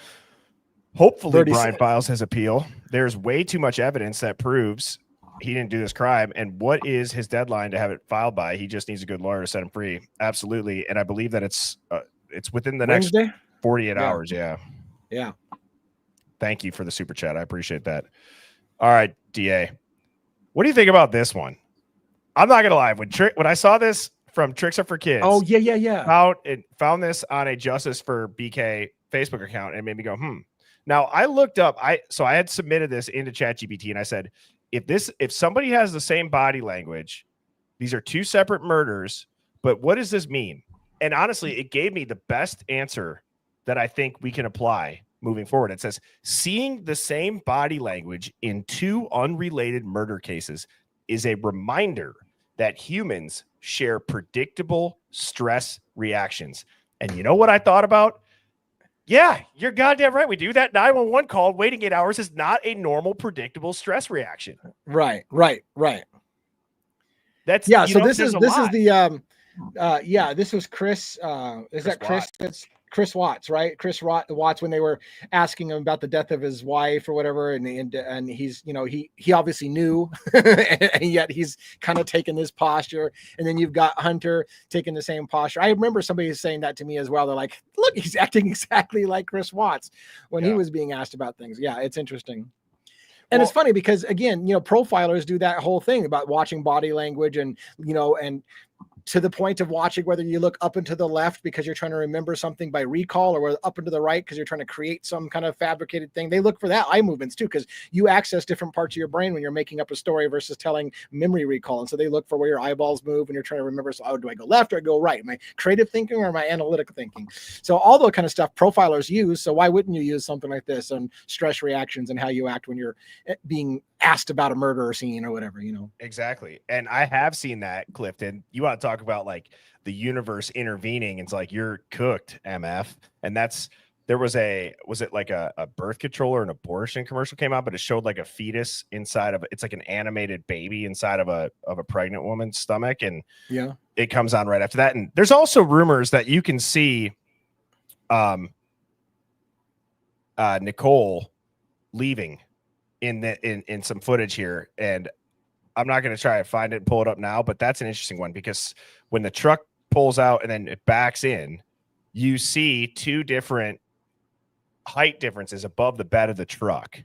S6: hopefully
S7: Bertie
S6: Brian
S7: said,
S6: files his appeal. There's way too much evidence that proves he didn't do this crime. And what is his deadline to have it filed by? He just needs a good lawyer to set him free. Absolutely. And I believe that it's within the
S7: Wednesday?
S6: next 48 hours. Yeah.
S7: Yeah.
S6: Thank you for the super chat. I appreciate that. All right, DA. What do you think about this one? I'm not going to lie. When I saw this from Tricks Are for Kids.
S7: Oh, yeah.
S6: Found this on a Justice for BK Facebook account and it made me go, Now I looked up, I had submitted this into ChatGPT and I said, if somebody has the same body language, these are two separate murders, but what does this mean? And honestly, it gave me the best answer that I think we can apply moving forward. It says, seeing the same body language in two unrelated murder cases is a reminder that humans share predictable stress reactions. And you know what I thought about? Yeah, you're goddamn right. We do. That 911 call waiting 8 hours is not a normal, predictable stress reaction.
S7: Right.
S6: That's
S7: So this was Chris. Chris? That's Chris Watts, right? Chris Watts, when they were asking him about the death of his wife or whatever, and he's, he obviously knew, and yet he's kind of taking this posture. And then you've got Hunter taking the same posture. I remember somebody saying that to me as well. They're like, look, he's acting exactly like Chris Watts when he was being asked about things. Yeah, it's interesting. And it's funny because, again, profilers do that whole thing about watching body language and to the point of watching whether you look up and to the left because you're trying to remember something by recall, or up and to the right because you're trying to create some kind of fabricated thing. They look for that eye movements too, because you access different parts of your brain when you're making up a story versus telling memory recall. And so they look for where your eyeballs move when you're trying to remember. So, do I go left or I go right? Am I creative thinking or am I analytical thinking? So all that kind of stuff profilers use. So why wouldn't you use something like this on stress reactions and how you act when you're being asked about a murder scene or whatever,
S6: Exactly. And I have seen that, Clifton. You want to talk about like the universe intervening. It's like, you're cooked, MF. And was it like a birth control or an abortion commercial came out, but it showed like a fetus inside of, it's like an animated baby inside of a pregnant woman's stomach. And
S7: yeah,
S6: it comes on right after that. And there's also rumors that you can see Nicole leaving in some footage here, and I'm not going to try to find it and pull it up now, but that's an interesting one because when the truck pulls out and then it backs in, you see two different height differences above the bed of the truck.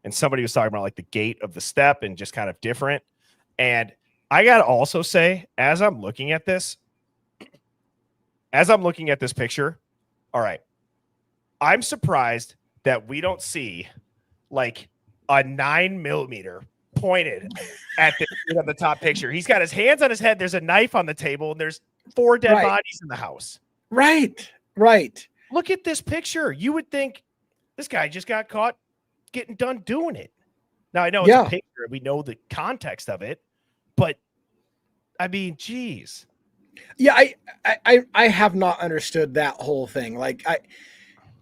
S6: And somebody was talking about like the gait of the step and just kind of different. And I gotta also say, as I'm looking at this picture, all right, I'm surprised that we don't see like a 9mm pointed at the top picture. He's got his hands on his head. There's a knife on the table, and there's 4 dead bodies in the house.
S7: Right.
S6: Look at this picture. You would think this guy just got caught getting done doing it. Now I know it's a picture. We know the context of it, but I mean, geez.
S7: Yeah, I have not understood that whole thing. Like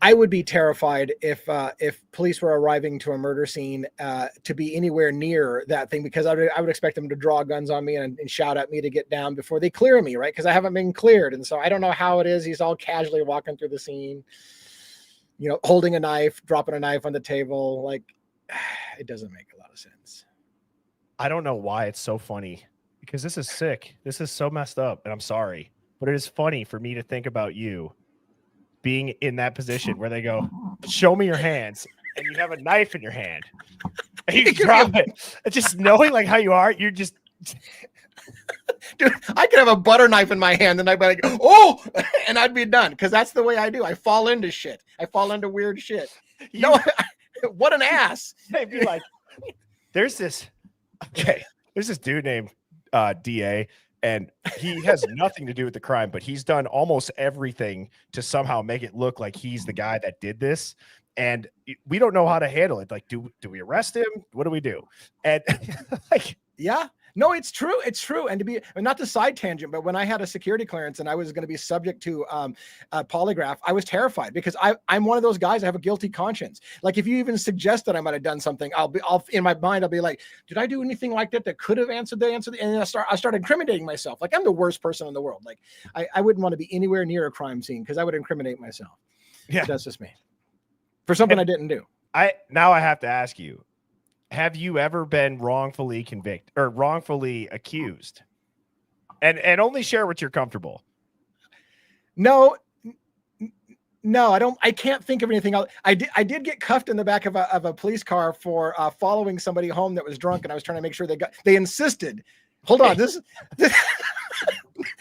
S7: I would be terrified if police were arriving to a murder scene to be anywhere near that thing, because I would expect them to draw guns on me and shout at me to get down before they clear me, right? Because I haven't been cleared, and so I don't know how it is. He's all casually walking through the scene, holding a knife, dropping a knife on the table. Like, it doesn't make a lot of sense.
S6: I don't know why it's so funny, because this is sick. This is so messed up, and I'm sorry, but it is funny for me to think about you being in that position where they go, show me your hands, and you have a knife in your hand, and you drop it. And just knowing like how you are, you're just,
S7: dude, I could have a butter knife in my hand and I'd be like, oh, and I'd be done. Cause that's the way I do. I fall into shit. I fall into weird shit. What an ass.
S6: They'd be like, there's this dude named DA, and he has nothing to do with the crime, but he's done almost everything to somehow make it look like he's the guy that did this. And we don't know how to handle it. Like, do we arrest him? What do we do? And like,
S7: yeah, no, it's true. It's true. And not to side tangent, but when I had a security clearance and I was going to be subject to a polygraph, I was terrified because I'm one of those guys. I have a guilty conscience. Like, if you even suggest that I might have done something, I'll in my mind, I'll be like, did I do anything like that could have answered the answer? And then I start incriminating myself. Like, I'm the worst person in the world. Like, I wouldn't want to be anywhere near a crime scene because I would incriminate myself.
S6: Yeah,
S7: but that's just me. For something I didn't do.
S6: Now I have to ask you, have you ever been wrongfully convicted or wrongfully accused? And only share what you're comfortable.
S7: No, I don't. I can't think of anything else. I did get cuffed in the back of a police car for following somebody home that was drunk, and I was trying to make sure they insisted. Hold on, this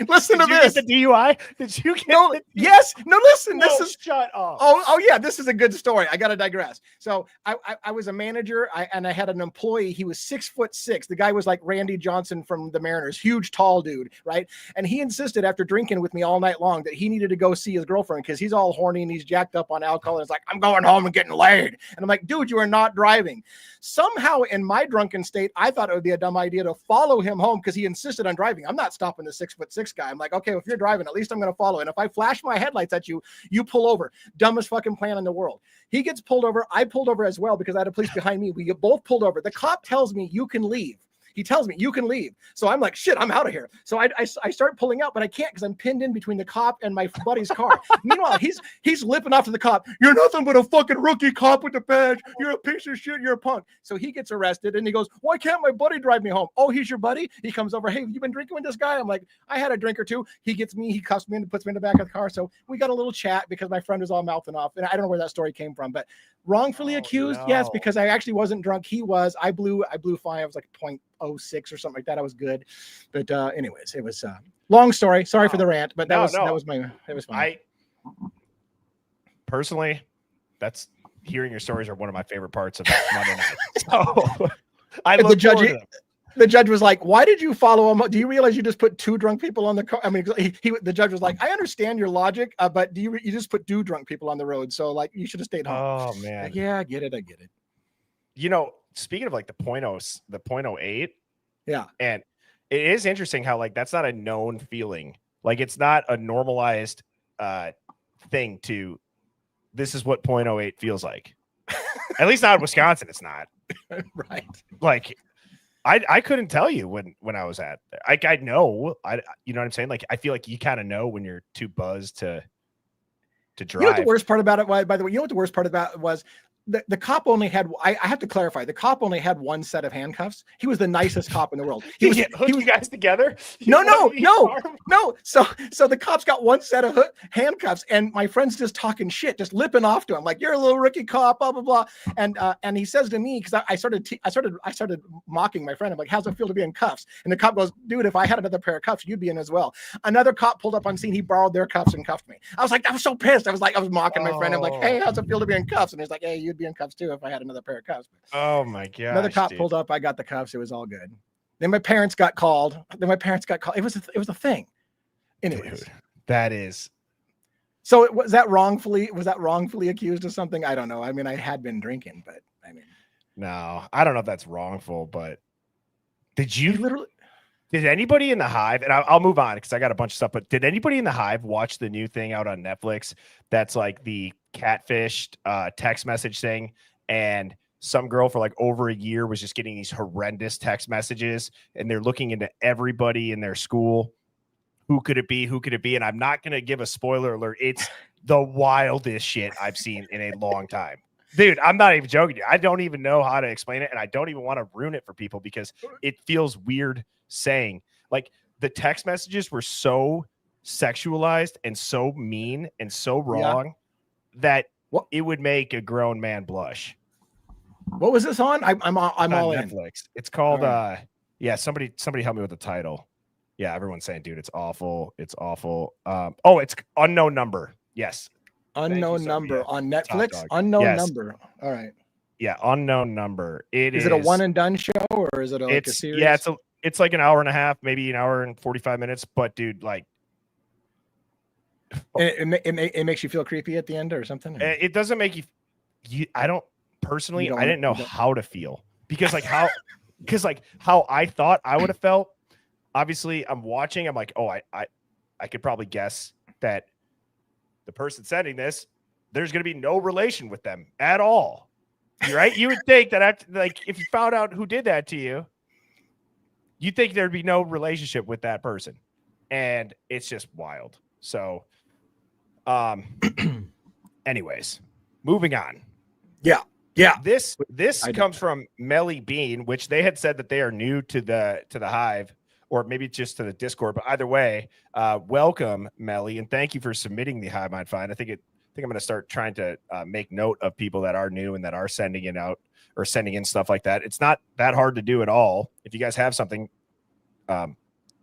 S7: listen to this.
S6: Did you get the DUI? Did you get
S7: no? Yes. No. Listen.
S6: No,
S7: this is
S6: shut up.
S7: Oh yeah. This is a good story. I got to digress. So I was a manager, and I had an employee. He was 6'6". The guy was like Randy Johnson from the Mariners, huge, tall dude, right? And he insisted after drinking with me all night long that he needed to go see his girlfriend because he's all horny and he's jacked up on alcohol. And it's like, I'm going home and getting laid. And I'm like, dude, you are not driving. Somehow in my drunken state, I thought it would be a dumb idea to follow him home because he insisted on driving. I'm not stopping the 6'6" guy. I'm like, okay, well, if you're driving, at least I'm going to follow. And if I flash my headlights at you, you pull over. Dumbest fucking plan in the world. He gets pulled over. I pulled over as well because I had a police behind me. We get both pulled over. The cop tells me you can leave. He tells me you can leave. So I'm like, shit, I'm out of here. So I start pulling out, but I can't because I'm pinned in between the cop and my buddy's car. Meanwhile, he's lipping off to the cop. You're nothing but a fucking rookie cop with a badge. You're a piece of shit. You're a punk. So he gets arrested and he goes, why can't my buddy drive me home? Oh, he's your buddy? He comes over. Hey, you been drinking with this guy? I'm like, I had a drink or two. He gets me. He cuffs me and puts me in the back of the car. So we got a little chat because my friend was all mouthing off. And I don't know where that story came from, but wrongfully accused. No. Yes, because I actually wasn't drunk. He was. I blew fine. I was like 0.06 or something like that. I was good. But anyways, it was long story. Sorry for the rant, but that was it was fun.
S6: Personally, that's hearing your stories are one of my favorite parts of Monday night. So I love
S7: the judge was like, why did you follow him? Do you realize you just put 2 drunk people on the car? I mean, the judge was like, I understand your logic, but you just put 2 drunk people on the road. So like, you should have stayed home.
S6: Oh man.
S7: Like, yeah, I get it.
S6: You know, speaking of like the 0.08.
S7: Yeah.
S6: And it is interesting how like, that's not a known feeling. Like it's not a normalized thing to, this is what 0.08 feels like. At least not in Wisconsin. It's not.
S7: Right.
S6: Like, I couldn't tell you when I was at there. I know. You know what I'm saying? Like I feel like you kind of know when you're too buzzed to drive.
S7: You know what the worst part about it was, by the way, you know what the worst part about it was? the cop only had, I have to clarify, the cop only had one set of handcuffs. He was the nicest cop in the world. He was
S6: you guys together.
S7: No. So the cops got one set of handcuffs, and my friend's just talking shit, just lipping off to him, like, you're a little rookie cop, blah blah blah. And he says to me, because I started mocking my friend. I'm like, how's it feel to be in cuffs? And the cop goes, dude, if I had another pair of cuffs, you'd be in as well. Another cop pulled up on scene. He borrowed their cuffs and cuffed me. I was like, I was so pissed. I was mocking my friend. I'm like, hey, how's it feel to be in cuffs? And he's like, hey, you'd be in cuffs too if I had another pair of cuffs.
S6: Oh my god!
S7: Another cop pulled up. I got the cuffs. It was all good. Then my parents got called. It was a thing. Anyways,
S6: dude, that is.
S7: So was that wrongfully accused of something? I don't know. I mean, I had been drinking, but I mean,
S6: no, I don't know if that's wrongful, but did you
S7: literally?
S6: Did anybody in the Hive, and I'll move on because I got a bunch of stuff, but did anybody in the Hive watch the new thing out on Netflix that's like the catfished text message thing? And some girl for like over a year was just getting these horrendous text messages, and they're looking into everybody in their school. Who could it be? Who could it be? And I'm not going to give a spoiler alert. It's the wildest shit I've seen in a long time. Dude, I'm not even joking. I don't even know how to explain it, and I don't even want to ruin it for people because it feels weird saying. Like, the text messages were so sexualized and so mean and so wrong that it would make a grown man blush.
S7: What was this on? I'm all
S6: Netflix.
S7: in.
S6: It's called somebody help me with the title. Yeah, everyone's saying, dude, it's awful. It's awful. It's Unknown Number. Yes.
S7: Unknown Number on Netflix. Unknown Number. All right.
S6: Yeah, Unknown Number.
S7: Is it a one and done show, or is it like a series?
S6: Yeah, it's like an hour and a half, maybe an hour and 45 minutes. But dude, like,
S7: it makes you feel creepy at the end or something.
S6: It doesn't make you. I don't personally. I didn't know how to feel because how I thought I would have felt. Obviously, I'm watching. I'm like, oh, I could probably guess that the person sending this, there's going to be no relation with them at all, right? You would think that if you found out who did that to you, you'd think there'd be no relationship with that person, and it's just wild. So, anyways, moving on.
S7: Yeah.
S6: This comes from Melly Bean, which they had said that they are new to the Hive, or maybe just to the Discord. But either way, welcome, Melly, and thank you for submitting the Hive Mind find. I think I'm going to start trying to make note of people that are new and that are sending in stuff like that. It's not that hard to do at all. If you guys have something,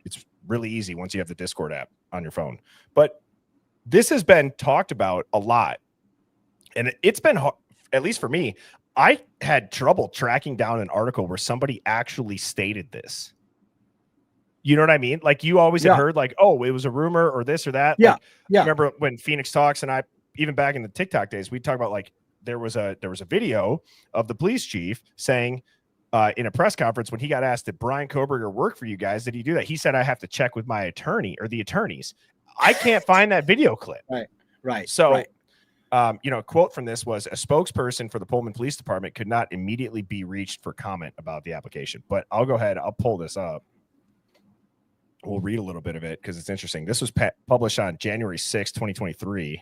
S6: it's really easy once you have the Discord app on your phone. But this has been talked about a lot, and it's been hard, at least for me. I had trouble tracking down an article where somebody actually stated this. You know what I mean? Like, you always had heard like, oh, it was a rumor or this or that.
S7: Yeah.
S6: Like, remember when Phoenix Talks and I, even back in the TikTok days, we talk about like there was a video of the police chief saying in a press conference when he got asked, did Brian Koberger work for you guys? Did he do that? He said, I have to check with my attorney or the attorneys. I can't find that video clip.
S7: Right.
S6: So, a quote from this was, a spokesperson for the Pullman Police Department could not immediately be reached for comment about the application. But I'll go ahead. I'll pull this up. We'll read a little bit of it because it's interesting. This was published on January 6, 2023.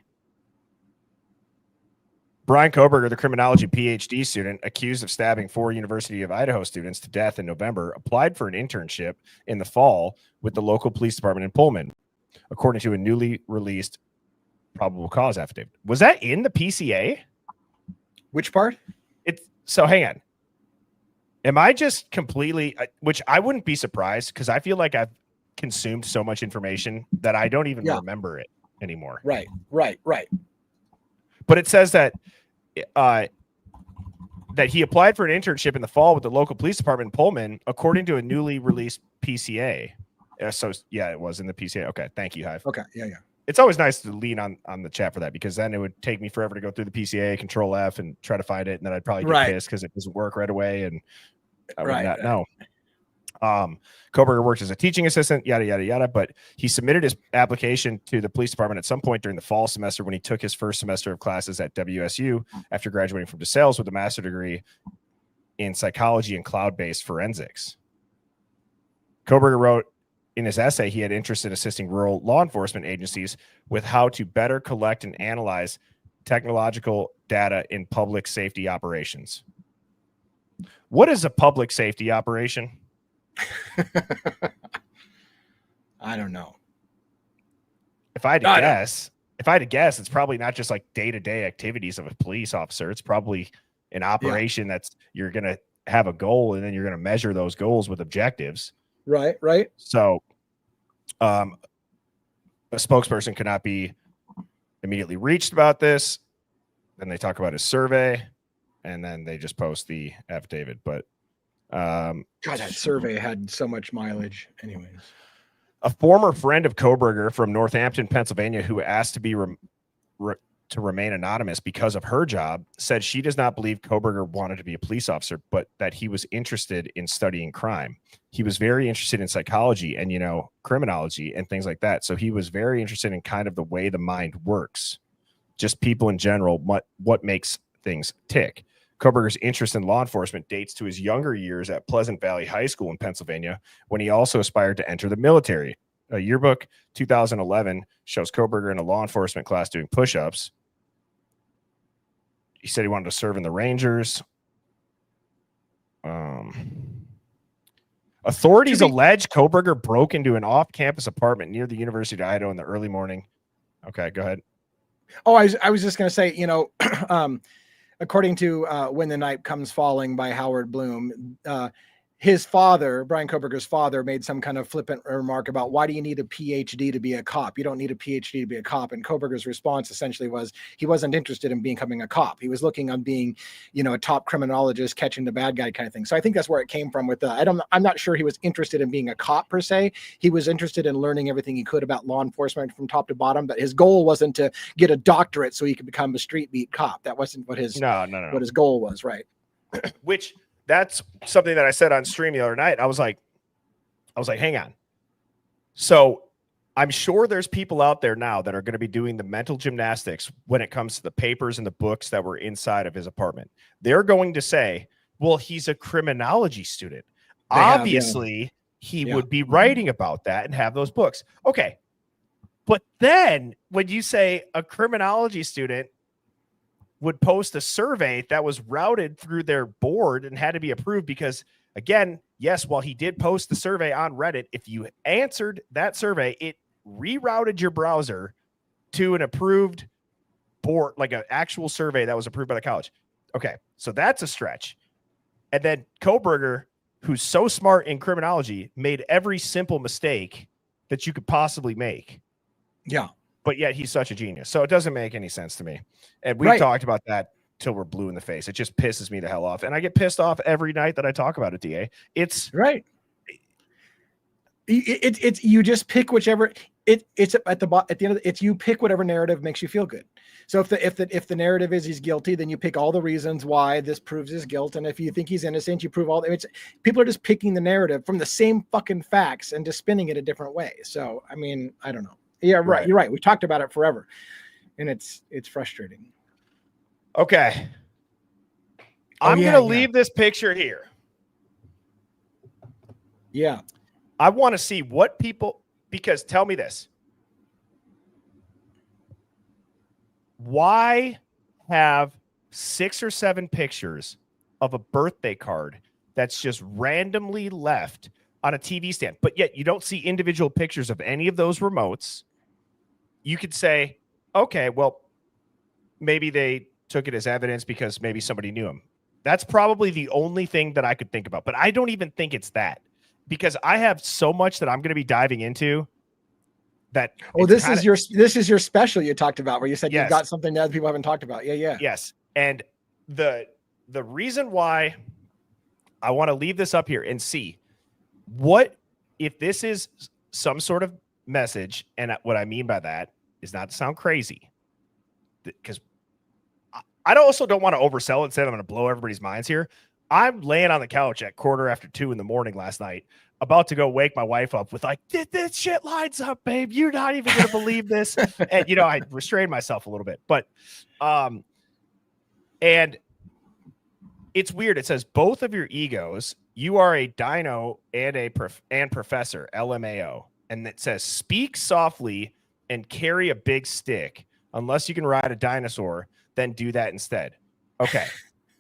S6: Brian Koberger, the criminology PhD student accused of stabbing 4 University of Idaho students to death in November, applied for an internship in the fall with the local police department in Pullman, according to a newly released probable cause affidavit. Was that in the PCA?
S7: Which part?
S6: So hang on. Am I just completely, which I wouldn't be surprised because I feel like I've consumed so much information that I don't even remember it anymore.
S7: Right.
S6: But it says that that he applied for an internship in the fall with the local police department in Pullman, according to a newly released PCA. So yeah, it was in the PCA. Okay, thank you, Hive.
S7: Okay, yeah.
S6: It's always nice to lean on the chat for that because then it would take me forever to go through the PCA, Control F, and try to find it, and then I'd probably get pissed because it doesn't work right away, and I would not know. Koberger works as a teaching assistant, yada, yada, yada, but he submitted his application to the police department at some point during the fall semester when he took his first semester of classes at WSU after graduating from DeSales with a master's degree in psychology and cloud-based forensics. Koberger wrote in his essay he had interest in assisting rural law enforcement agencies with how to better collect and analyze technological data in public safety operations. What is a public safety operation?
S7: I don't know.
S6: If I had to guess, it's probably not just like day-to-day activities of a police officer. It's probably an operation that's you're going to have a goal and then you're going to measure those goals with objectives.
S7: Right, right.
S6: So a spokesperson could not be immediately reached about this. Then they talk about his survey and then they just post the affidavit. But
S7: God, that survey had so much mileage anyways.
S6: A former friend of Koberger from Northampton, Pennsylvania, who asked to be to remain anonymous because of her job, said she does not believe Koberger wanted to be a police officer, but that he was interested in studying crime. He was very interested in psychology and, criminology and things like that. So he was very interested in kind of the way the mind works, just people in general, what makes things tick. Koberger's interest in law enforcement dates to his younger years at Pleasant Valley High School in Pennsylvania, when he also aspired to enter the military. A yearbook 2011 shows Koberger in a law enforcement class doing push-ups. He said he wanted to serve in the Rangers. Authorities allege Koberger broke into an off-campus apartment near the University of Idaho in the early morning. Okay, go ahead.
S7: Oh, I was just going to say, according to When the Night Comes Falling by Howard Bloom, his father, Brian Koberger's father, made some kind of flippant remark about, why do you need a PhD to be a cop? You don't need a PhD to be a cop. And Koberger's response essentially was he wasn't interested in becoming a cop. He was looking on being, a top criminologist, catching the bad guy kind of thing. So I think that's where it came from with I'm not sure he was interested in being a cop per se. He was interested in learning everything he could about law enforcement from top to bottom, but his goal wasn't to get a doctorate so he could become a street beat cop. That wasn't what his what his goal was, right?
S6: Which that's something that I said on stream the other night. I was like, hang on. So I'm sure there's people out there now that are going to be doing the mental gymnastics when it comes to the papers and the books that were inside of his apartment. They're going to say, well, he's a criminology student. Obviously, he would be writing about that and have those books. Okay. But then when you say a criminology student would post a survey that was routed through their board and had to be approved because, again, yes, while he did post the survey on Reddit, if you answered that survey, it rerouted your browser to an approved board, like an actual survey that was approved by the college. Okay, so that's a stretch. And then Koberger, who's so smart in criminology, made every simple mistake that you could possibly make.
S7: Yeah.
S6: But yet he's such a genius. So it doesn't make any sense to me. And we've talked about that till we're blue in the face. It just pisses me the hell off. And I get pissed off every night that I talk about it, DA. It's
S7: right. It's you just pick whichever it's at the end of it's you pick whatever narrative makes you feel good. So if the narrative is he's guilty, then you pick all the reasons why this proves his guilt. And if you think he's innocent, you prove all. People are just picking the narrative from the same fucking facts and just spinning it a different way. So I mean, I don't know. Yeah, right. You're right. We talked about it forever, and it's frustrating.
S6: Okay. I'm going to leave this picture here.
S7: Yeah.
S6: I want to see what people, because tell me this. Why have 6 or 7 pictures of a birthday card that's just randomly left on a TV stand, but yet you don't see individual pictures of any of those remotes? You could say, okay, well, maybe they took it as evidence because maybe somebody knew him. That's probably the only thing that I could think about, but I don't even think it's that, because I have so much that I'm going to be diving into that.
S7: Oh, this is your special you talked about where you said you've got something that other people haven't talked about. Yeah.
S6: Yes. And the reason why I want to leave this up here and see what, if this is some sort of message, and what I mean by that is not to sound crazy, because I also don't want to oversell it and say I'm going to blow everybody's minds here. I'm laying on the couch at 2:45 in the morning last night, about to go wake my wife up with like, this shit lines up, babe. You're not even going to believe this. And, I restrained myself a little bit, but, and it's weird. It says both of your egos, you are a dino and professor, LMAO. And it says, speak softly and carry a big stick. Unless you can ride a dinosaur, then do that instead. Okay.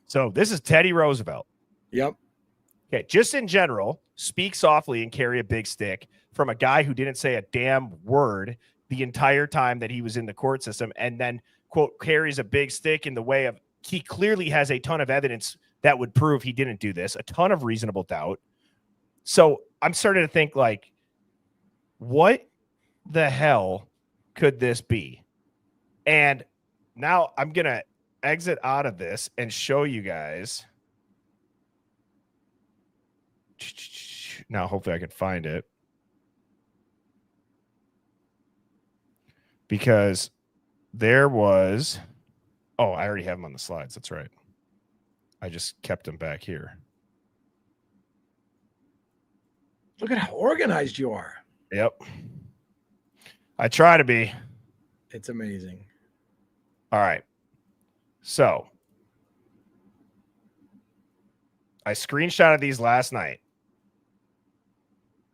S6: So this is Teddy Roosevelt.
S7: Yep.
S6: Okay. Just in general, speak softly and carry a big stick from a guy who didn't say a damn word the entire time that he was in the court system, and then, quote, carries a big stick in the way of he clearly has a ton of evidence that would prove he didn't do this, a ton of reasonable doubt. So I'm starting to think, like, what the hell could this be? And now I'm going to exit out of this and show you guys. Now, hopefully I can find it. Because there was, oh, I already have them on the slides. That's right. I just kept them back here.
S7: Look at how organized you are.
S6: Yep. I try to be.
S7: It's amazing.
S6: All right. So I screenshotted these last night.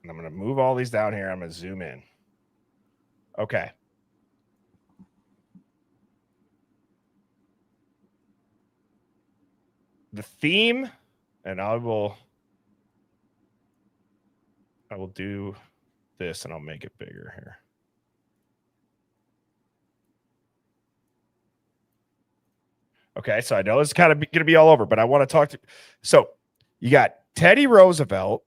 S6: And I'm going to move all these down here. I'm going to zoom in. Okay. The theme, and I will do this and I'll make it bigger here. Okay, so I know it's kind of going to be all over, but I want to talk to. So you got Teddy Roosevelt,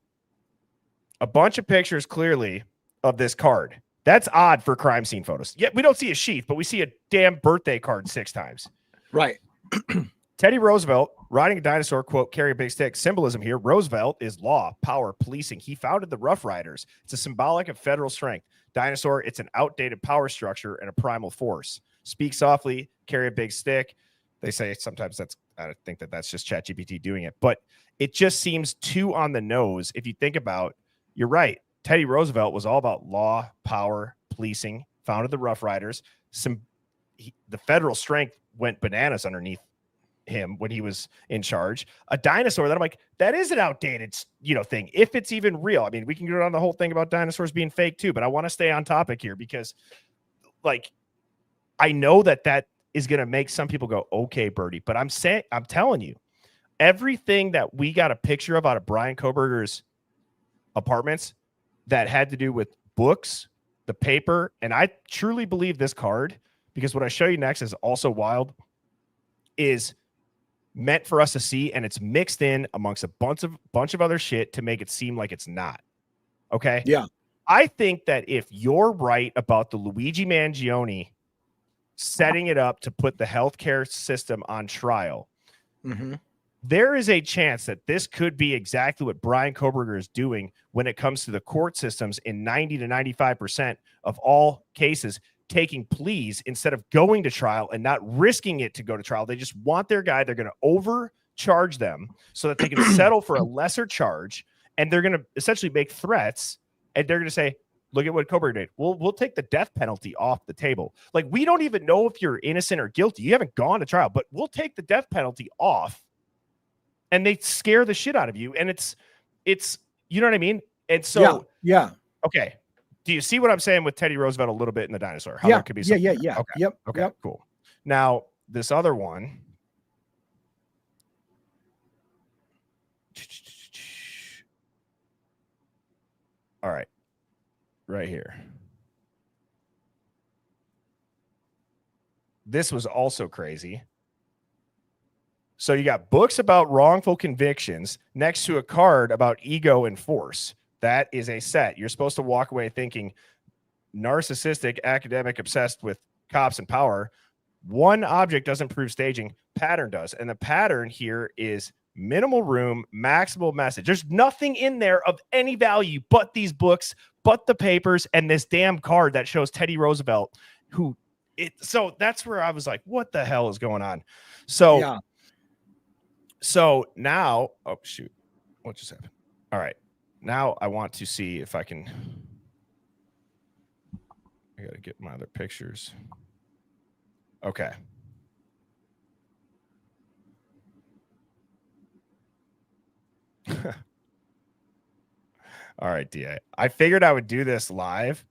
S6: a bunch of pictures clearly of this card. That's odd for crime scene photos. Yeah, we don't see a sheath, but we see a damn birthday card 6 times.
S7: Right.
S6: Teddy Roosevelt riding a dinosaur, quote, carry a big stick. Symbolism here. Roosevelt is law, power, policing. He founded the Rough Riders. It's a symbolic of federal strength. Dinosaur, it's an outdated power structure and a primal force. Speak softly, carry a big stick. They say sometimes I think that's just ChatGPT doing it, but it just seems too on the nose. If you think about, you're right. Teddy Roosevelt was all about law, power, policing, founded the Rough Riders. The federal strength went bananas underneath him when he was in charge. A dinosaur that I'm like, that is an outdated, thing. If it's even real. I mean, we can go on the whole thing about dinosaurs being fake too, but I want to stay on topic here because, like, I know that is going to make some people go, okay, Birdie, but I'm telling you, everything that we got a picture of out of Brian Koberger's apartments that had to do with books, the paper, and I truly believe this card, because what I show you next is also wild, is meant for us to see, and it's mixed in amongst a bunch of other shit to make it seem like it's not. Okay?
S7: Yeah.
S6: I think that if you're right about the Luigi Mangione setting it up to put the healthcare system on trial, there is a chance that this could be exactly what Brian Koberger is doing when it comes to the court systems in 90 to 95% of all cases, taking pleas instead of going to trial and not risking it to go to trial. They just want their guy. They're going to overcharge them so that they can settle for a lesser charge. And they're going to essentially make threats. And they're going to say, look at what Koberger did. We'll take the death penalty off the table. Like, we don't even know if you're innocent or guilty. You haven't gone to trial, but we'll take the death penalty off. And they scare the shit out of you. And it's, you know what I mean? And so,
S7: yeah.
S6: Okay. Do you see what I'm saying with Teddy Roosevelt a little bit in the dinosaur? How
S7: Yeah.
S6: there could be
S7: Yeah.
S6: something
S7: Yeah.
S6: there? Okay.
S7: Yep.
S6: Okay.
S7: Yep.
S6: Cool. Now, this other one. All right. Right here. This was also crazy. So you got books about wrongful convictions next to a card about ego and force. That is a set. You're supposed to walk away thinking narcissistic, academic, obsessed with cops and power. One object doesn't prove staging, pattern does. And the pattern here is minimal room, maximal message. There's nothing in there of any value but these books, but the papers, and this damn card that shows Teddy Roosevelt, so that's where I was like, what the hell is going on? So,
S7: Yeah.
S6: So now, oh, shoot. What just happened? All right. Now I want to see if I can. I got to get my other pictures. Okay. All right, DA. I figured I would do this live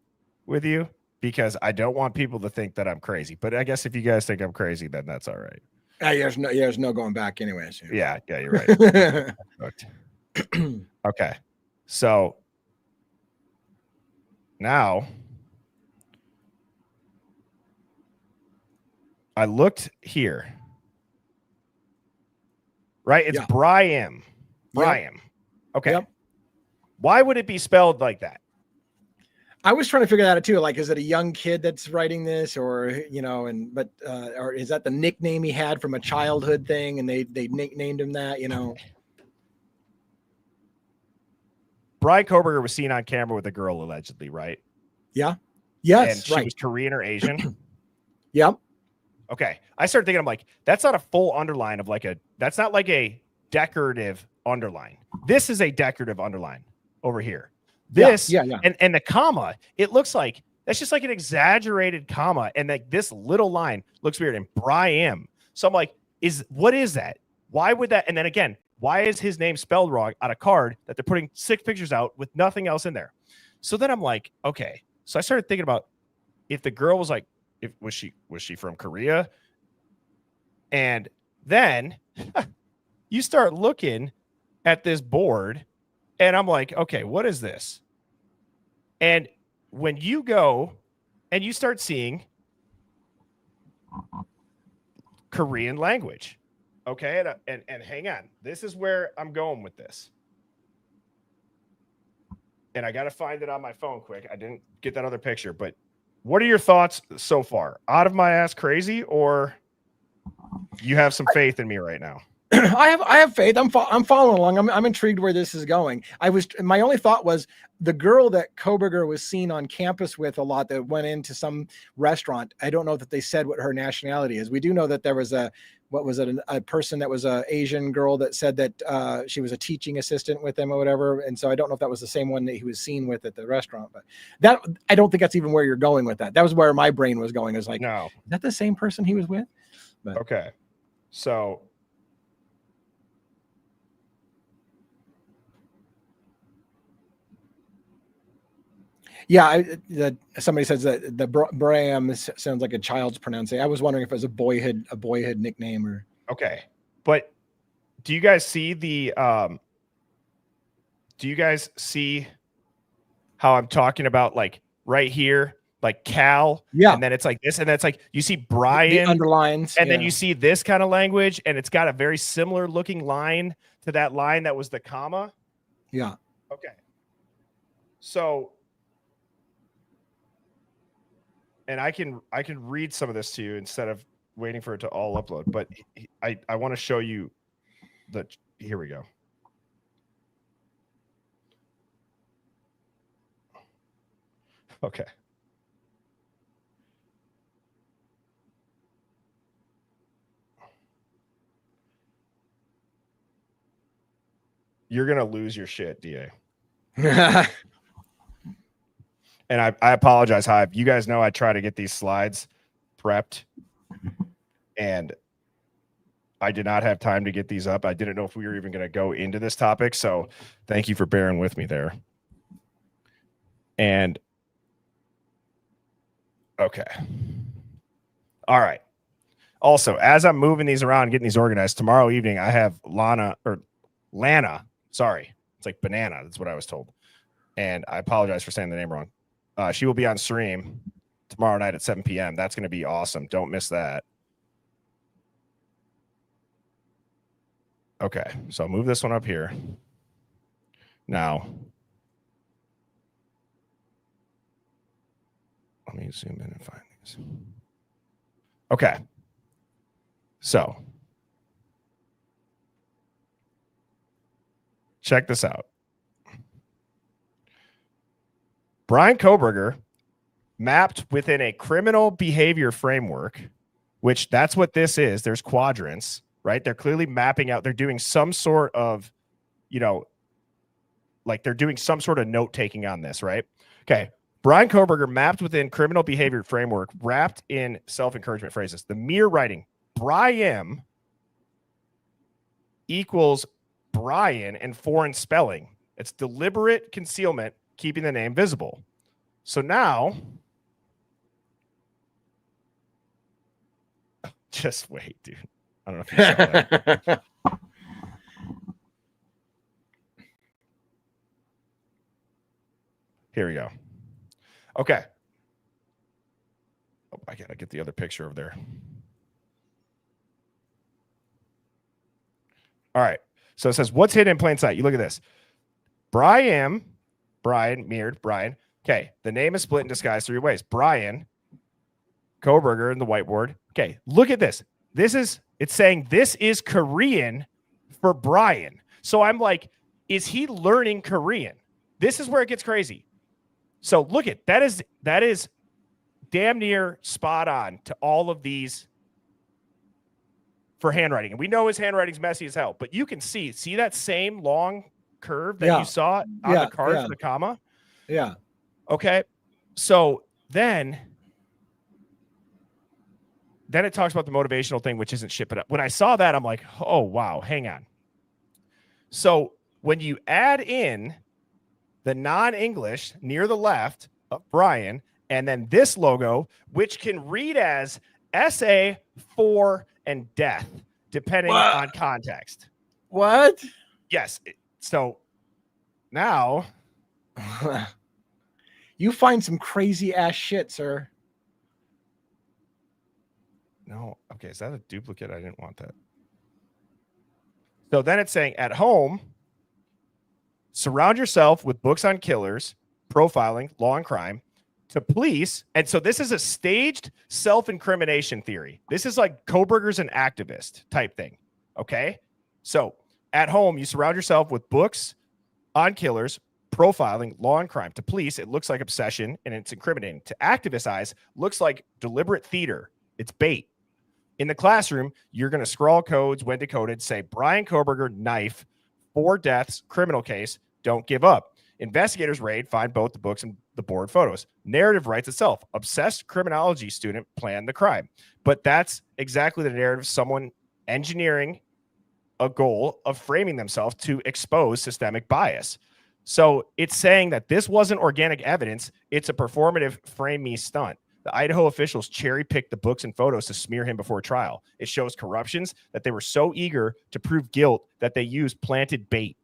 S6: with you because I don't want people to think that I'm crazy. But I guess if you guys think I'm crazy, then that's all right.
S7: There's no going back anyways.
S6: Yeah, you're right. Okay. So now I looked here. Right? It's Brian. Brian.
S7: Yep.
S6: Okay.
S7: Yep.
S6: Why would it be spelled like that?
S7: I was trying to figure that out too. Like, is it a young kid that's writing this, or or is that the nickname he had from a childhood thing, and they nicknamed him that?
S6: Brian Koberger was seen on camera with a girl allegedly, right?
S7: Yeah. Yes.
S6: And she was Korean or Asian.
S7: Yep.
S6: Okay. I started thinking, I'm like, that's not a full underline of that's not like a decorative underline. This is a decorative underline over here. This,
S7: yeah.
S6: And the comma, it looks like that's just like an exaggerated comma. And like this little line looks weird. And Brian. So I'm like, what is that? Why would that? And then again, why is his name spelled wrong on a card that they're putting 6 pictures out with nothing else in there? So then I'm like, okay. So I started thinking about if the girl was like, was she from Korea? And then you start looking at this board and I'm like, okay, what is this? And when you go and you start seeing Korean language, okay, and hang on, this is where I'm going with this. And I got to find it on my phone quick. I didn't get that other picture, but what are your thoughts so far? Out of my ass crazy, or you have some faith in me right now?
S7: I have faith. I'm following along. I'm intrigued where this is going. My only thought was the girl that Koberger was seen on campus with a lot that went into some restaurant. I don't know that they said what her nationality is. We do know that there was a person that was a Asian girl that said that she was a teaching assistant with him or whatever. And so I don't know if that was the same one that he was seen with at the restaurant, but that, I don't think that's even where you're going with that. That was where my brain was going. Is like, no, is that the same person he was with? But,
S6: okay. So
S7: yeah, somebody says that the Bram sounds like a child's pronunciation. I was wondering if it was a boyhood nickname or.
S6: Okay, but do you guys see how I'm talking about, like right here, like Cal?
S7: Yeah,
S6: and then it's like this, and then it's like you see Brian
S7: the underlines,
S6: and then you see this kind of language, and it's got a very similar looking line to that line that was the comma.
S7: Yeah.
S6: Okay. So. And I can read some of this to you instead of waiting for it to all upload. But I want to show you that. Here we go. Okay. You're going to lose your shit, DA. And I apologize, Hive. You guys know I try to get these slides prepped, and I did not have time to get these up. I didn't know if we were even going to go into this topic, so thank you for bearing with me there. And okay. All right. Also, as I'm moving these around and getting these organized, tomorrow evening I have Lana. Sorry. It's like banana. That's what I was told. And I apologize for saying the name wrong. She will be on stream tomorrow night at 7 p.m. That's going to be awesome. Don't miss that. Okay, so I'll move this one up here. Now, let me zoom in and find these. Okay, so check this out. Brian Koberger mapped within a criminal behavior framework, which that's what this is. There's quadrants, right? They're clearly mapping out. They're doing some sort of, like they're doing some sort of note taking on this, right? Okay. Brian Koberger mapped within criminal behavior framework, wrapped in self-encouragement phrases. The mere writing Brian equals Brian and foreign spelling. It's deliberate concealment, keeping the name visible. So now Just wait, dude. I don't know if you saw that. Here we go. Okay. Oh, I gotta get the other picture over there. All right. So it says, what's hidden in plain sight? You look at this. Brian, mirrored, Brian. Okay. The name is split and disguised 3 ways. Brian, Koberger in the whiteboard. Okay. Look at this. It's saying this is Korean for Brian. So I'm like, is he learning Korean? This is where it gets crazy. So look at that is damn near spot on to all of these for handwriting. And we know his handwriting's messy as hell, but you can see that same long curve that you saw on the card for the comma.
S7: Yeah.
S6: Okay. So then it talks about the motivational thing, which isn't shit. But when I saw that, I'm like, oh, wow, hang on. So when you add in the non-English near the left of Brian, and then this logo, which can read as SA, for, and death, depending on context.
S7: What?
S6: Yes. So now
S7: you find some crazy ass shit, sir.
S6: No. Okay. Is that a duplicate? I didn't want that. So then it's saying at home, surround yourself with books on killers, profiling, law and crime, to police. And so this is a staged self-incrimination theory. This is like Koberger's an activist type thing. Okay. So at home, you surround yourself with books on killers, profiling, law and crime. To police, it looks like obsession and it's incriminating. To activist eyes, looks like deliberate theater. It's bait. In the classroom, you're going to scrawl codes when decoded, say Brian Koberger, knife, 4 deaths, criminal case, don't give up. Investigators raid, find both the books and the board photos. Narrative writes itself. Obsessed criminology student planned the crime. But that's exactly the narrative, someone engineering a goal of framing themselves to expose systemic bias. So it's saying that this wasn't organic evidence. It's a performative frame me stunt. The Idaho officials cherry-picked the books and photos to smear him before trial. It shows corruptions that they were so eager to prove guilt that they used planted bait.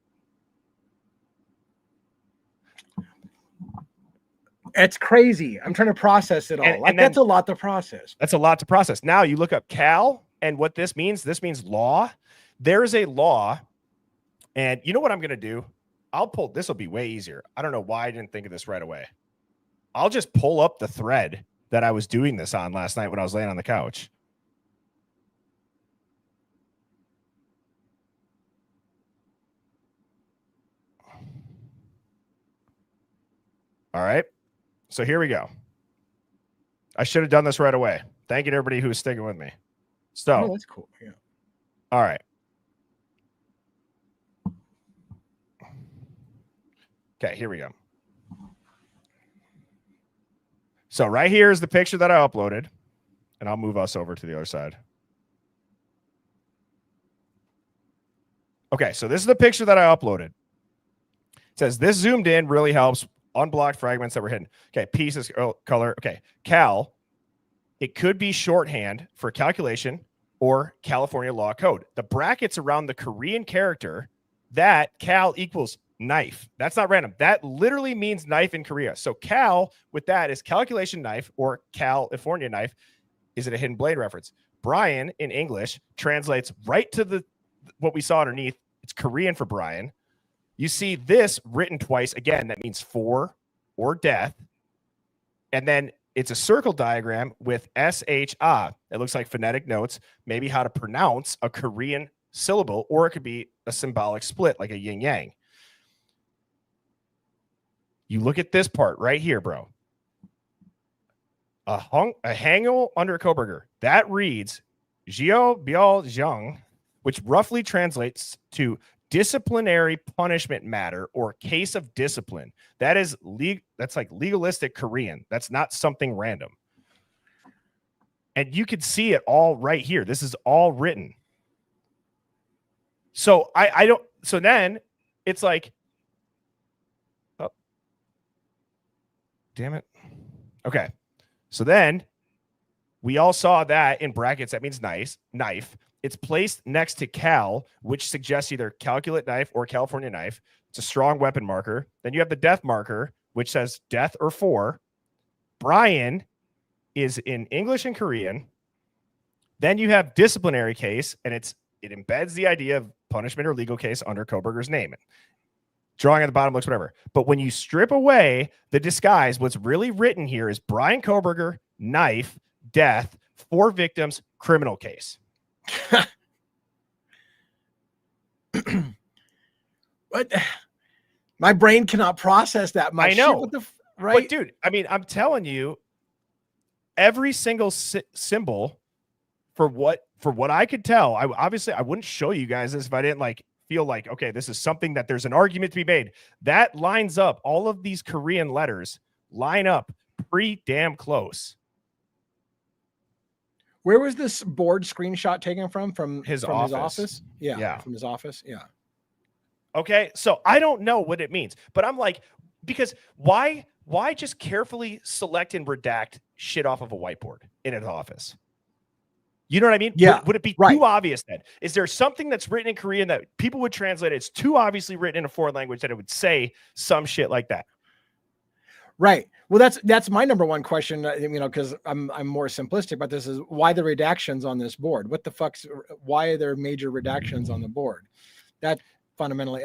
S7: It's crazy. I'm trying to process it all. And that's a lot to process.
S6: That's a lot to process. Now you look up Cal and what this means. This means law. There is a law. And you know what I'm going to do? This will be way easier. I don't know why I didn't think of this right away. I'll just pull up the thread that I was doing this on last night when I was laying on the couch. All right. So here we go. I should have done this right away. Thank you to everybody who's sticking with me. So
S7: that's cool. Yeah.
S6: All right. Okay, here we go. So right here is the picture that I uploaded, and I'll move us over to the other side. Okay, so this is the picture that I uploaded. It says this zoomed in really helps unblock fragments that were hidden. Okay, pieces, color. Okay, Cal. It could be shorthand for calculation or California law code. The brackets around the Korean character, that Cal equals knife. That's not random. That literally means knife in Korea. So Cal with that is calculation knife or California knife. Is it a hidden blade reference? Brian in English translates right to what we saw underneath. It's Korean for Brian. You see this written twice. Again, that means for or death. And then it's a circle diagram with SHA. It looks like phonetic notes, maybe how to pronounce a Korean syllable, or it could be a symbolic split like a yin yang. You look at this part right here, bro. A hangul under a Koberger. That reads Jiao Biao Zhang, which roughly translates to disciplinary punishment matter or case of discipline. That is that's like legalistic Korean. That's not something random. And you can see it all right here. This is all written. So I don't, so then it's like, oh, damn it. Okay. So then We all saw that in brackets. That means knife. It's placed next to Cal, which suggests either calculate knife or California knife. It's a strong weapon marker. Then you have the death marker, which says death or 4. Brian is in English and Korean. Then you have disciplinary case, and it embeds the idea of punishment or legal case under Koberger's name. Drawing at the bottom looks whatever. But when you strip away the disguise, what's really written here is Brian Koberger, knife, death, 4 victims, criminal case.
S7: But my brain cannot process that much.
S6: I know.
S7: Right?
S6: But dude, I mean, I'm telling you, every single symbol for what I could tell, I wouldn't show you guys this if I didn't like feel like, okay, this is something that there's an argument to be made. That lines up. All of these Korean letters line up pretty damn close.
S7: Where was this board screenshot taken from? From
S6: his
S7: office?
S6: Yeah.
S7: From his office. Yeah.
S6: Okay. So I don't know what it means, but I'm like, because why just carefully select and redact shit off of a whiteboard in an office? You know what I mean?
S7: Yeah.
S6: Would it be too obvious then? Is there something that's written in Korean that people would translate? It's too obviously written in a foreign language that it would say some shit like that.
S7: Right. Well, that's my number one question, because I'm more simplistic, but this is why the redactions on this board. What the fuck's, why are there major redactions on the board? That fundamentally,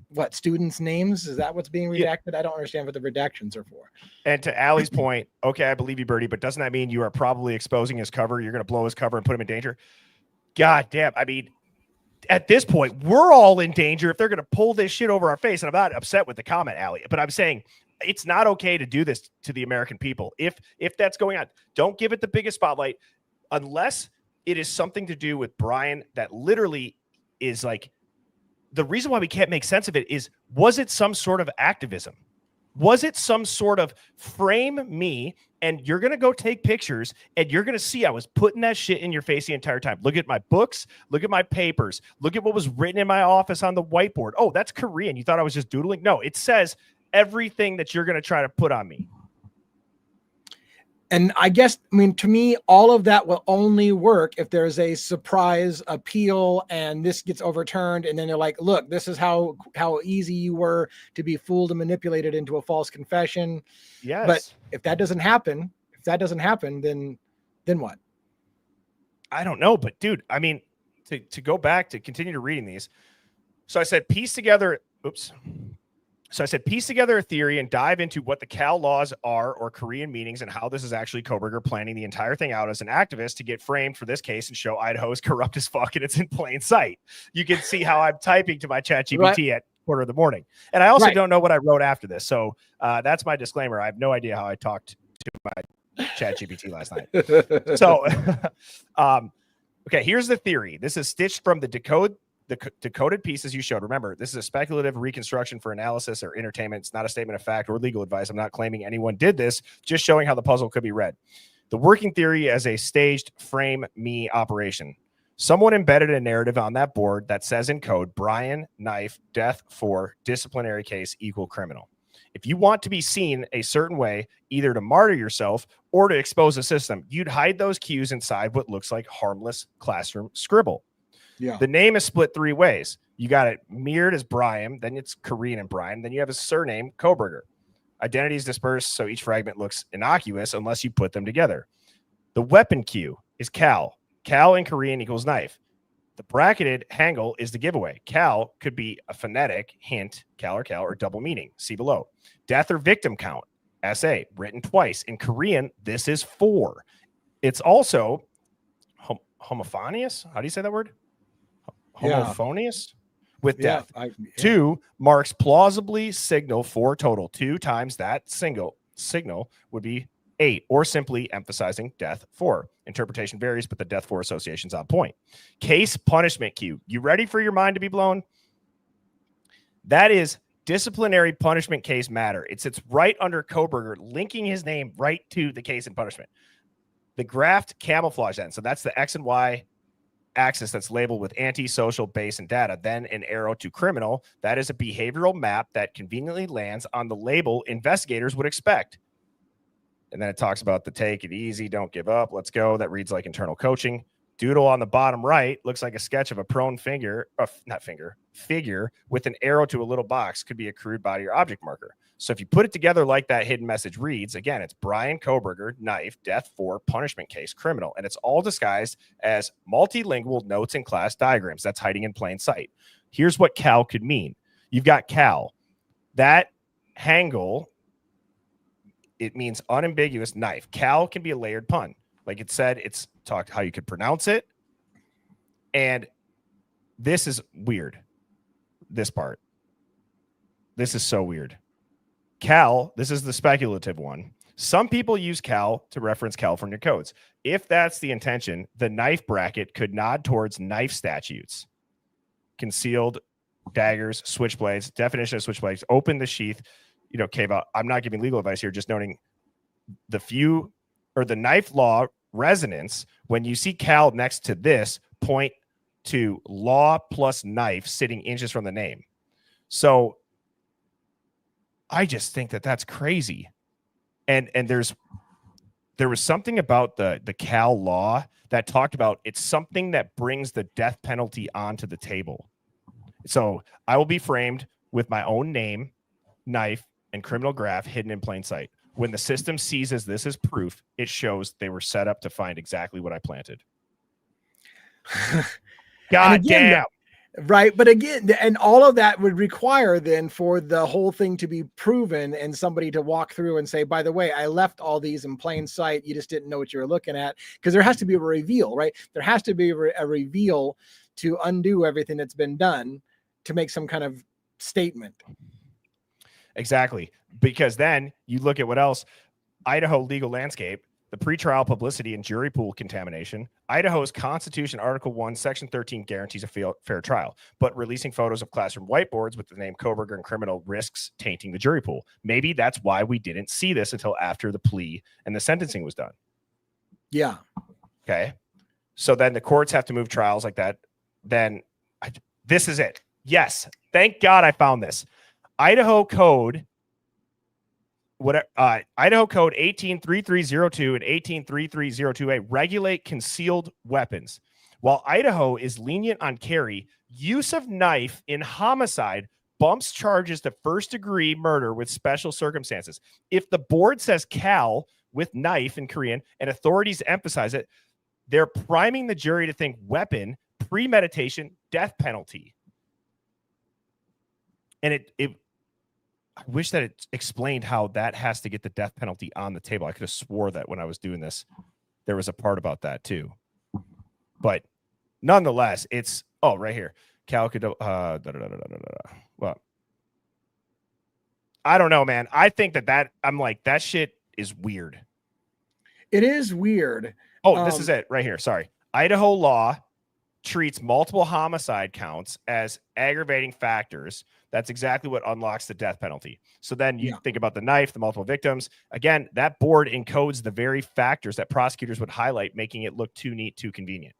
S7: what, students' names? Is that what's being redacted? Yeah. I don't understand what the redactions are for. And
S6: to Allie's point, okay, I believe you, Birdie, but doesn't that mean you are probably exposing his cover? You're going to blow his cover and put him in danger? God damn. I mean, at this point, we're all in danger if they're going to pull this shit over our face. And I'm not upset with the comment, Allie, but I'm saying it's not okay to do this to the American people. If that's going on, don't give it the biggest spotlight unless it is something to do with Brian that literally is like, the reason why we can't make sense of it is, was it some sort of activism? Was it some sort of frame me and you're going to go take pictures and you're going to see I was putting that shit in your face the entire time. Look at my books. Look at my papers. Look at what was written in my office on the whiteboard. Oh, that's Korean. You thought I was just doodling? No, it says everything that you're going to try to put on me.
S7: And I guess, to me, all of that will only work if there's a surprise appeal and this gets overturned. And then they're like, look, this is how easy you were to be fooled and manipulated into a false confession.
S6: Yes.
S7: But if that doesn't happen, then what?
S6: I don't know. But dude, to go back to continue to reading these. So I said, piece together a theory and dive into what the Cal laws are or Korean meanings and how this is actually Koberger planning the entire thing out as an activist to get framed for this case and show Idaho is corrupt as fuck and it's in plain sight. You can see how I'm typing to my ChatGPT at 4:00 a.m. And I also don't know what I wrote after this. So that's my disclaimer. I have no idea how I talked to my ChatGPT last night. So, okay, here's the theory. This is stitched from the decoded pieces you showed. Remember, this is a speculative reconstruction for analysis or entertainment. It's not a statement of fact or legal advice. I'm not claiming anyone did this, just showing how the puzzle could be read. The working theory as a staged frame me operation. Someone embedded a narrative on that board that says in code, Brian, knife, death for disciplinary case equal criminal. If you want to be seen a certain way, either to martyr yourself or to expose a system, you'd hide those cues inside what looks like harmless classroom scribble.
S7: Yeah.
S6: The name is split 3 ways. You got it mirrored as Brian, then it's Korean and Brian, then you have his surname, Koberger. Identity is dispersed, so each fragment looks innocuous unless you put them together. The weapon cue is Cal. Cal in Korean equals knife. The bracketed hangul is the giveaway. Cal could be a phonetic hint, Cal, or double meaning. See below. Death or victim count, SA, written twice. In Korean, this is 4. It's also homophonious. How do you say that word? Homophonious with death. 2 marks plausibly signal 4 total. 2 times that signal would be 8, or simply emphasizing death 4. Interpretation varies, but the death 4 association's on point. Case punishment cue. You ready for your mind to be blown? That is disciplinary punishment case matter. It sits right under Koberger, linking his name right to the case and punishment. The graphed camouflage then. So that's the X and Y axis that's labeled with antisocial, base, and data, then an arrow to criminal. That is a behavioral map that conveniently lands on the label investigators would expect. And then it talks about the take it easy, don't give up, let's go. That reads like internal coaching. Doodle on the bottom right looks like a sketch of a prone figure with an arrow to a little box. Could be a crude body or object marker. So if you put it together like that hidden message reads, again, it's Brian Koberger, knife, death 4, punishment case, criminal. And it's all disguised as multilingual notes and class diagrams. That's hiding in plain sight. Here's what Cal could mean. You've got Cal. That Hangul, it means unambiguous knife. Cal can be a layered pun. Like it said, it's talked how you could pronounce it. And this is weird. This part. This is so weird. Cal, this is the speculative one. Some people use Cal to reference California codes. If that's the intention, the knife bracket could nod towards knife statutes. Concealed daggers, switchblades, definition of switchblades, open the sheath, cave out. I'm not giving legal advice here, just noting the knife law resonance. When you see Cal next to this, point to law plus knife sitting inches from the name. So I just think that that's crazy. And there was something about the Cal law that talked about it's something that brings the death penalty onto the table. So I will be framed with my own name, knife, and criminal graph hidden in plain sight. When the system seizes this as proof, it shows they were set up to find exactly what I planted. God damn.
S7: Right. But again, and all of that would require then for the whole thing to be proven and somebody to walk through and say, by the way, I left all these in plain sight. You just didn't know what you were looking at, because there has to be a reveal, right? There has to be a reveal to undo everything that's been done to make some kind of statement.
S6: Exactly. Because then you look at what else. Idaho legal landscape, the pretrial publicity and jury pool contamination. Idaho's Constitution, Article 1, Section 13 guarantees a fair trial, but releasing photos of classroom whiteboards with the name Koberger and criminal risks tainting the jury pool. Maybe that's why we didn't see this until after the plea and the sentencing was done.
S7: Yeah.
S6: Okay. So then the courts have to move trials like that. Then this is it. Yes. Thank God I found this. Idaho Code 183302 and 183302A regulate concealed weapons. While Idaho is lenient on carry, use of knife in homicide bumps charges to first-degree murder with special circumstances. If the board says Cal with knife in Korean and authorities emphasize it, they're priming the jury to think weapon, premeditation, death penalty. And I wish that it explained how that has to get the death penalty on the table. I could have swore that when I was doing this, there was a part about that too. But nonetheless, it's right here. Well, I don't know, man. I think that I'm like, that shit is weird.
S7: It is weird.
S6: Oh, this is it right here. Sorry. Idaho law treats multiple homicide counts as aggravating factors. That's exactly what unlocks the death penalty. So then you think about the knife, the multiple victims. Again, that board encodes the very factors that prosecutors would highlight, making it look too neat, too convenient.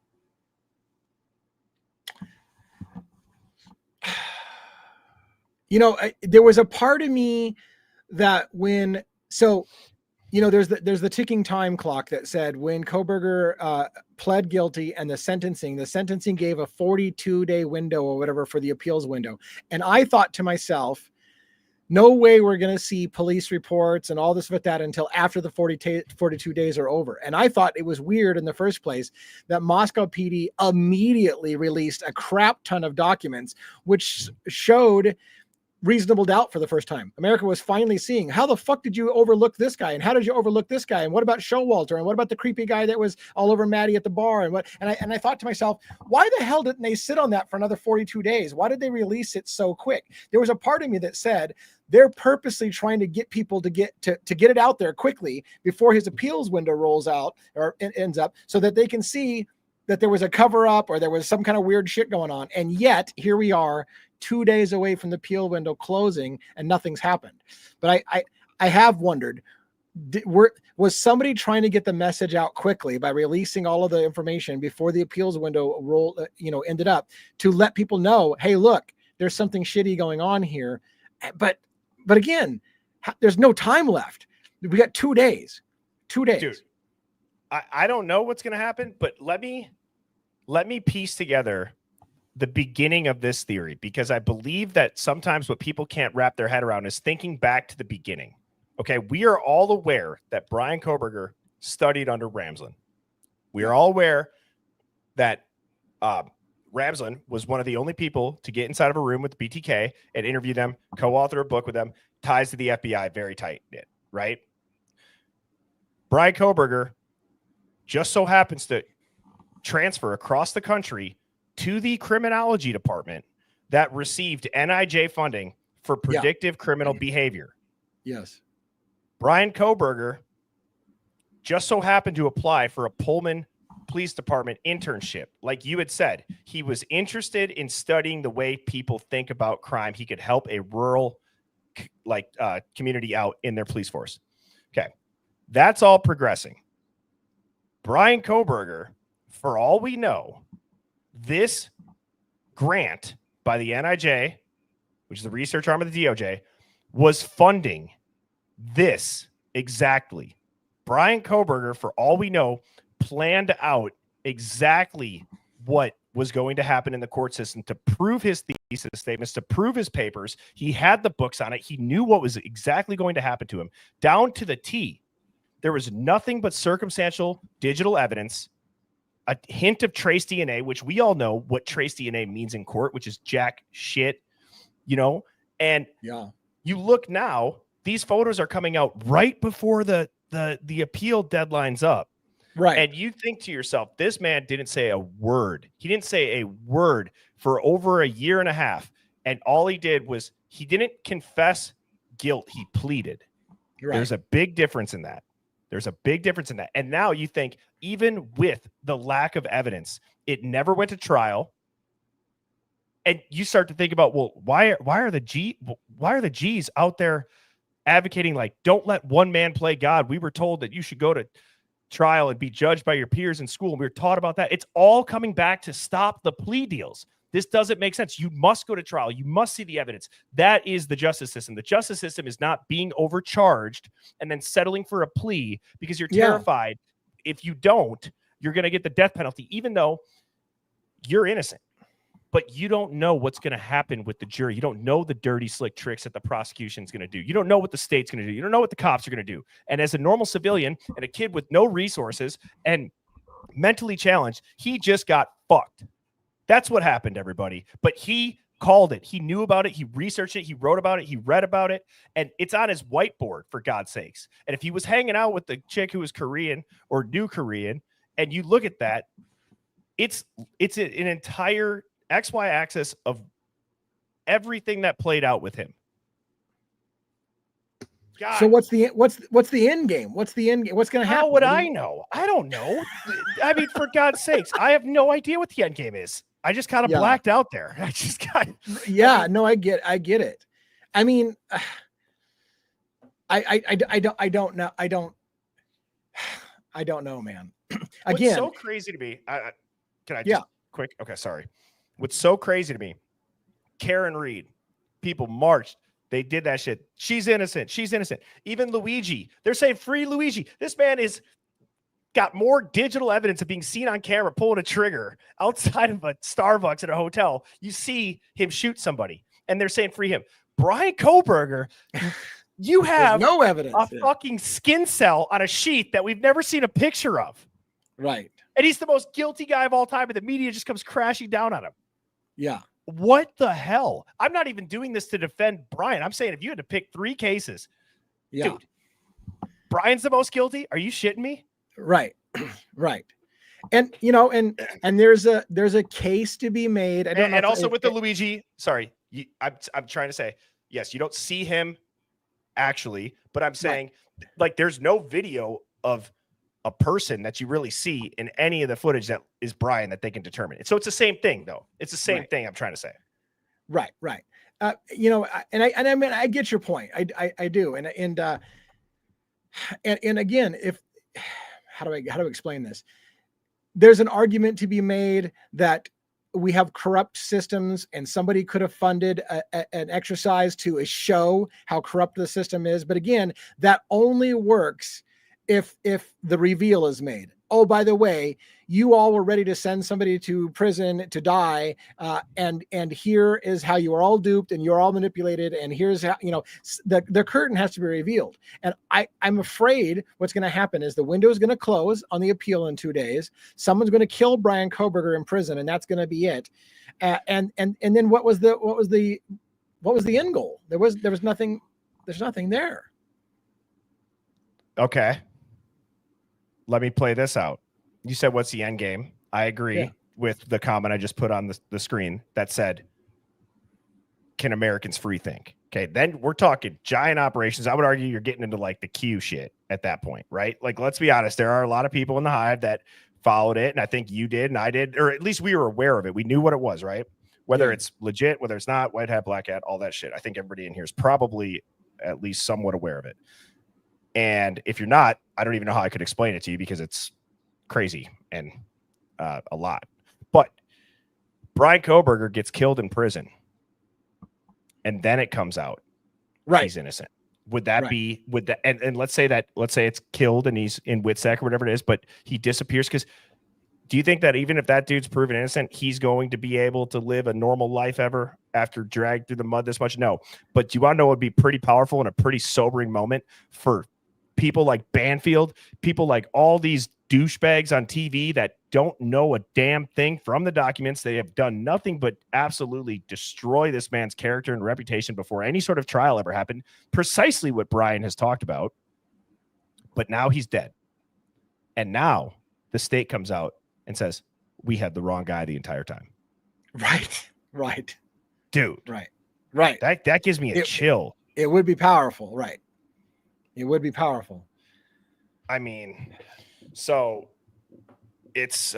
S7: There was a part of me that there's the ticking time clock that said when Koberger pled guilty and the sentencing gave a 42-day window or whatever for the appeals window. And I thought to myself, no way we're going to see police reports and all this with that until after the 42 days are over. And I thought it was weird in the first place that Moscow PD immediately released a crap ton of documents, which showed reasonable doubt for the first time. America was finally seeing, how the fuck did you overlook this guy? And how did you overlook this guy? And what about Showalter? And what about the creepy guy that was all over Maddie at the bar? And I thought to myself, why the hell didn't they sit on that for another 42 days? Why did they release it so quick? There was a part of me that said they're purposely trying to get people to get it out there quickly before his appeals window rolls out or ends up, so that they can see that there was a cover up or there was some kind of weird shit going on. And yet here we are 2 days away from the appeal window closing and nothing's happened. But I have wondered, was somebody trying to get the message out quickly by releasing all of the information before the appeals window ended up, to let people know, hey, look, there's something shitty going on here. But again, there's no time left. We got 2 days. 2 days.
S6: Dude, I don't know what's going to happen, but let me piece together the beginning of this theory, because I believe that sometimes what people can't wrap their head around is thinking back to the beginning. Okay, we are all aware that Brian Koberger studied under Ramsland. We are all aware that Ramsland was one of the only people to get inside of a room with BTK and interview them, co-author a book with them, ties to the FBI, very tight knit, right? Brian Koberger just so happens to transfer across the country to the criminology department that received NIJ funding for predictive criminal behavior.
S7: Yes.
S6: Brian Koberger just so happened to apply for a Pullman Police Department internship. Like you had said, he was interested in studying the way people think about crime. He could help a rural community out in their police force. Okay. That's all progressing. Brian Koberger, for all we know, this grant by the NIJ, which is the research arm of the DOJ, was funding this exactly. Brian Koberger, for all we know, planned out exactly what was going to happen in the court system to prove his thesis statements, to prove his papers. He had the books on it. He knew what was exactly going to happen to him down to the T. There was nothing but circumstantial digital evidence, a hint of trace DNA, which we all know what trace DNA means in court, which is jack shit, and you look now, these photos are coming out right before the appeal deadline's up.
S7: Right.
S6: And you think to yourself, this man didn't say a word. He didn't say a word for over a year and a half. And all he did was he didn't confess guilt. He pleaded. Right. There's a big difference in that. And now you think, even with the lack of evidence, it never went to trial. And you start to think about, well, why are the G's out there advocating, like, don't let one man play God? We were told that you should go to trial and be judged by your peers in school. And we were taught about that. It's all coming back to stop the plea deals. This doesn't make sense. You must go to trial. You must see the evidence. That is the justice system. The justice system is not being overcharged and then settling for a plea because you're terrified. If you don't, you're going to get the death penalty, even though you're innocent. But you don't know what's going to happen with the jury. You don't know the dirty, slick tricks that the prosecution is going to do. You don't know what the state's going to do. You don't know what the cops are going to do. And as a normal civilian and a kid with no resources and mentally challenged, he just got fucked. That's what happened, everybody. But he called it. He knew about it. He researched it. He wrote about it. He read about it. And it's on his whiteboard, for God's sakes. And if he was hanging out with the chick who was Korean or knew Korean, and you look at that, it's an entire XY axis of everything that played out with him. God.
S7: So what's the end game? What's the end game? What's going to happen?
S6: How would I know? I don't know. I mean, for God's sakes, I have no idea what the end game is. I just kind of blacked out there. I just got.
S7: Yeah, no, I get it. I mean, I don't know. I don't know, man. Again,
S6: what's so crazy to me. Can I just quick? Okay, sorry. What's so crazy to me? Karen Reed, people marched. They did that shit. She's innocent. She's innocent. Even Luigi, they're saying free Luigi. This man is got more digital evidence of being seen on camera pulling a trigger outside of a Starbucks at a hotel. You see him shoot somebody, and they're saying free him. Brian Koberger, you have
S7: no evidence.
S6: A fucking skin cell on a sheet that we've never seen a picture of.
S7: Right.
S6: And he's the most guilty guy of all time, and the media just comes crashing down on him.
S7: Yeah.
S6: What the hell? I'm not even doing this to defend Brian. I'm saying if you had to pick 3 cases, dude, Brian's the most guilty. Are you shitting me?
S7: Right. Right. And and there's a case to be made. I don't know.
S6: And also with the Luigi, sorry, I'm trying to say, yes, you don't see him actually, but I'm saying like there's no video of a person that you really see in any of the footage that is Brian that they can determine it. So it's the same thing though. It's the same thing I'm trying to say.
S7: Right. Right. And I mean, I get your point. I do. And again, how do I explain this? There's an argument to be made that we have corrupt systems and somebody could have funded an exercise to show how corrupt the system is. But again, that only works if the reveal is made. Oh, by the way, you all were ready to send somebody to prison to die, and here is how you were all duped and you're all manipulated, and here's how, you know, the curtain has to be revealed. And I'm afraid what's going to happen is the window is going to close on the appeal in 2 days. Someone's going to kill Brian Kohberger in prison, and that's going to be it. And then what was the end goal? There was nothing. There's nothing there.
S6: Okay. Let me play this out. You said, what's the end game? I agree with the comment I just put on the screen that said, can Americans free think? Okay. Then we're talking giant operations. I would argue you're getting into like the Q shit at that point, right? Like, let's be honest. There are a lot of people in the Hive that followed it. And I think you did and I did, or at least we were aware of it. We knew what it was, right? Whether it's legit, whether it's not, white hat, black hat, all that shit. I think everybody in here is probably at least somewhat aware of it. And if you're not, I don't even know how I could explain it to you because it's crazy and a lot. But Brian Kohberger gets killed in prison, and then it comes out he's innocent. Would that be? Would that? And let's say it's killed and he's in WITSEC or whatever it is, but he disappears. Because do you think that even if that dude's proven innocent, he's going to be able to live a normal life ever after dragged through the mud this much? No. But do you want to know what would be pretty powerful and a pretty sobering moment for people like Banfield, people like all these douchebags on TV that don't know a damn thing from the documents? They have done nothing but absolutely destroy this man's character and reputation before any sort of trial ever happened. Precisely what Brian has talked about. But now he's dead. And now the state comes out and says, we had the wrong guy the entire time.
S7: Right.
S6: Dude.
S7: Right.
S6: That gives me a chill.
S7: It would be powerful. Right. It would be powerful.
S6: I mean, so it's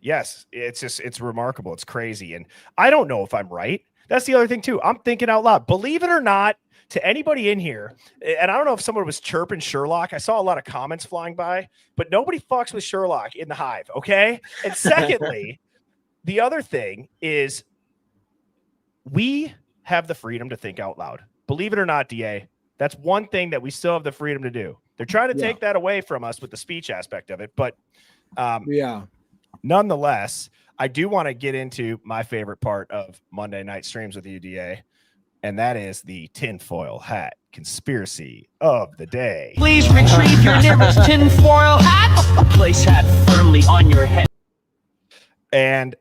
S6: yes, it's remarkable. It's crazy. And I don't know if I'm right. That's the other thing too. I'm thinking out loud. Believe it or not, to anybody in here, and I don't know if someone was chirping Sherlock. I saw a lot of comments flying by, but nobody fucks with Sherlock in the Hive, okay? And secondly, the other thing is we have the freedom to think out loud. Believe it or not, DA, that's one thing that we still have the freedom to do. They're trying to take that away from us with the speech aspect of it. But nonetheless, I do want to get into my favorite part of Monday night streams with you, DA, and that is the tinfoil hat conspiracy of the day.
S10: Please retrieve your nearest tinfoil hat. Place hat firmly on your head.
S6: And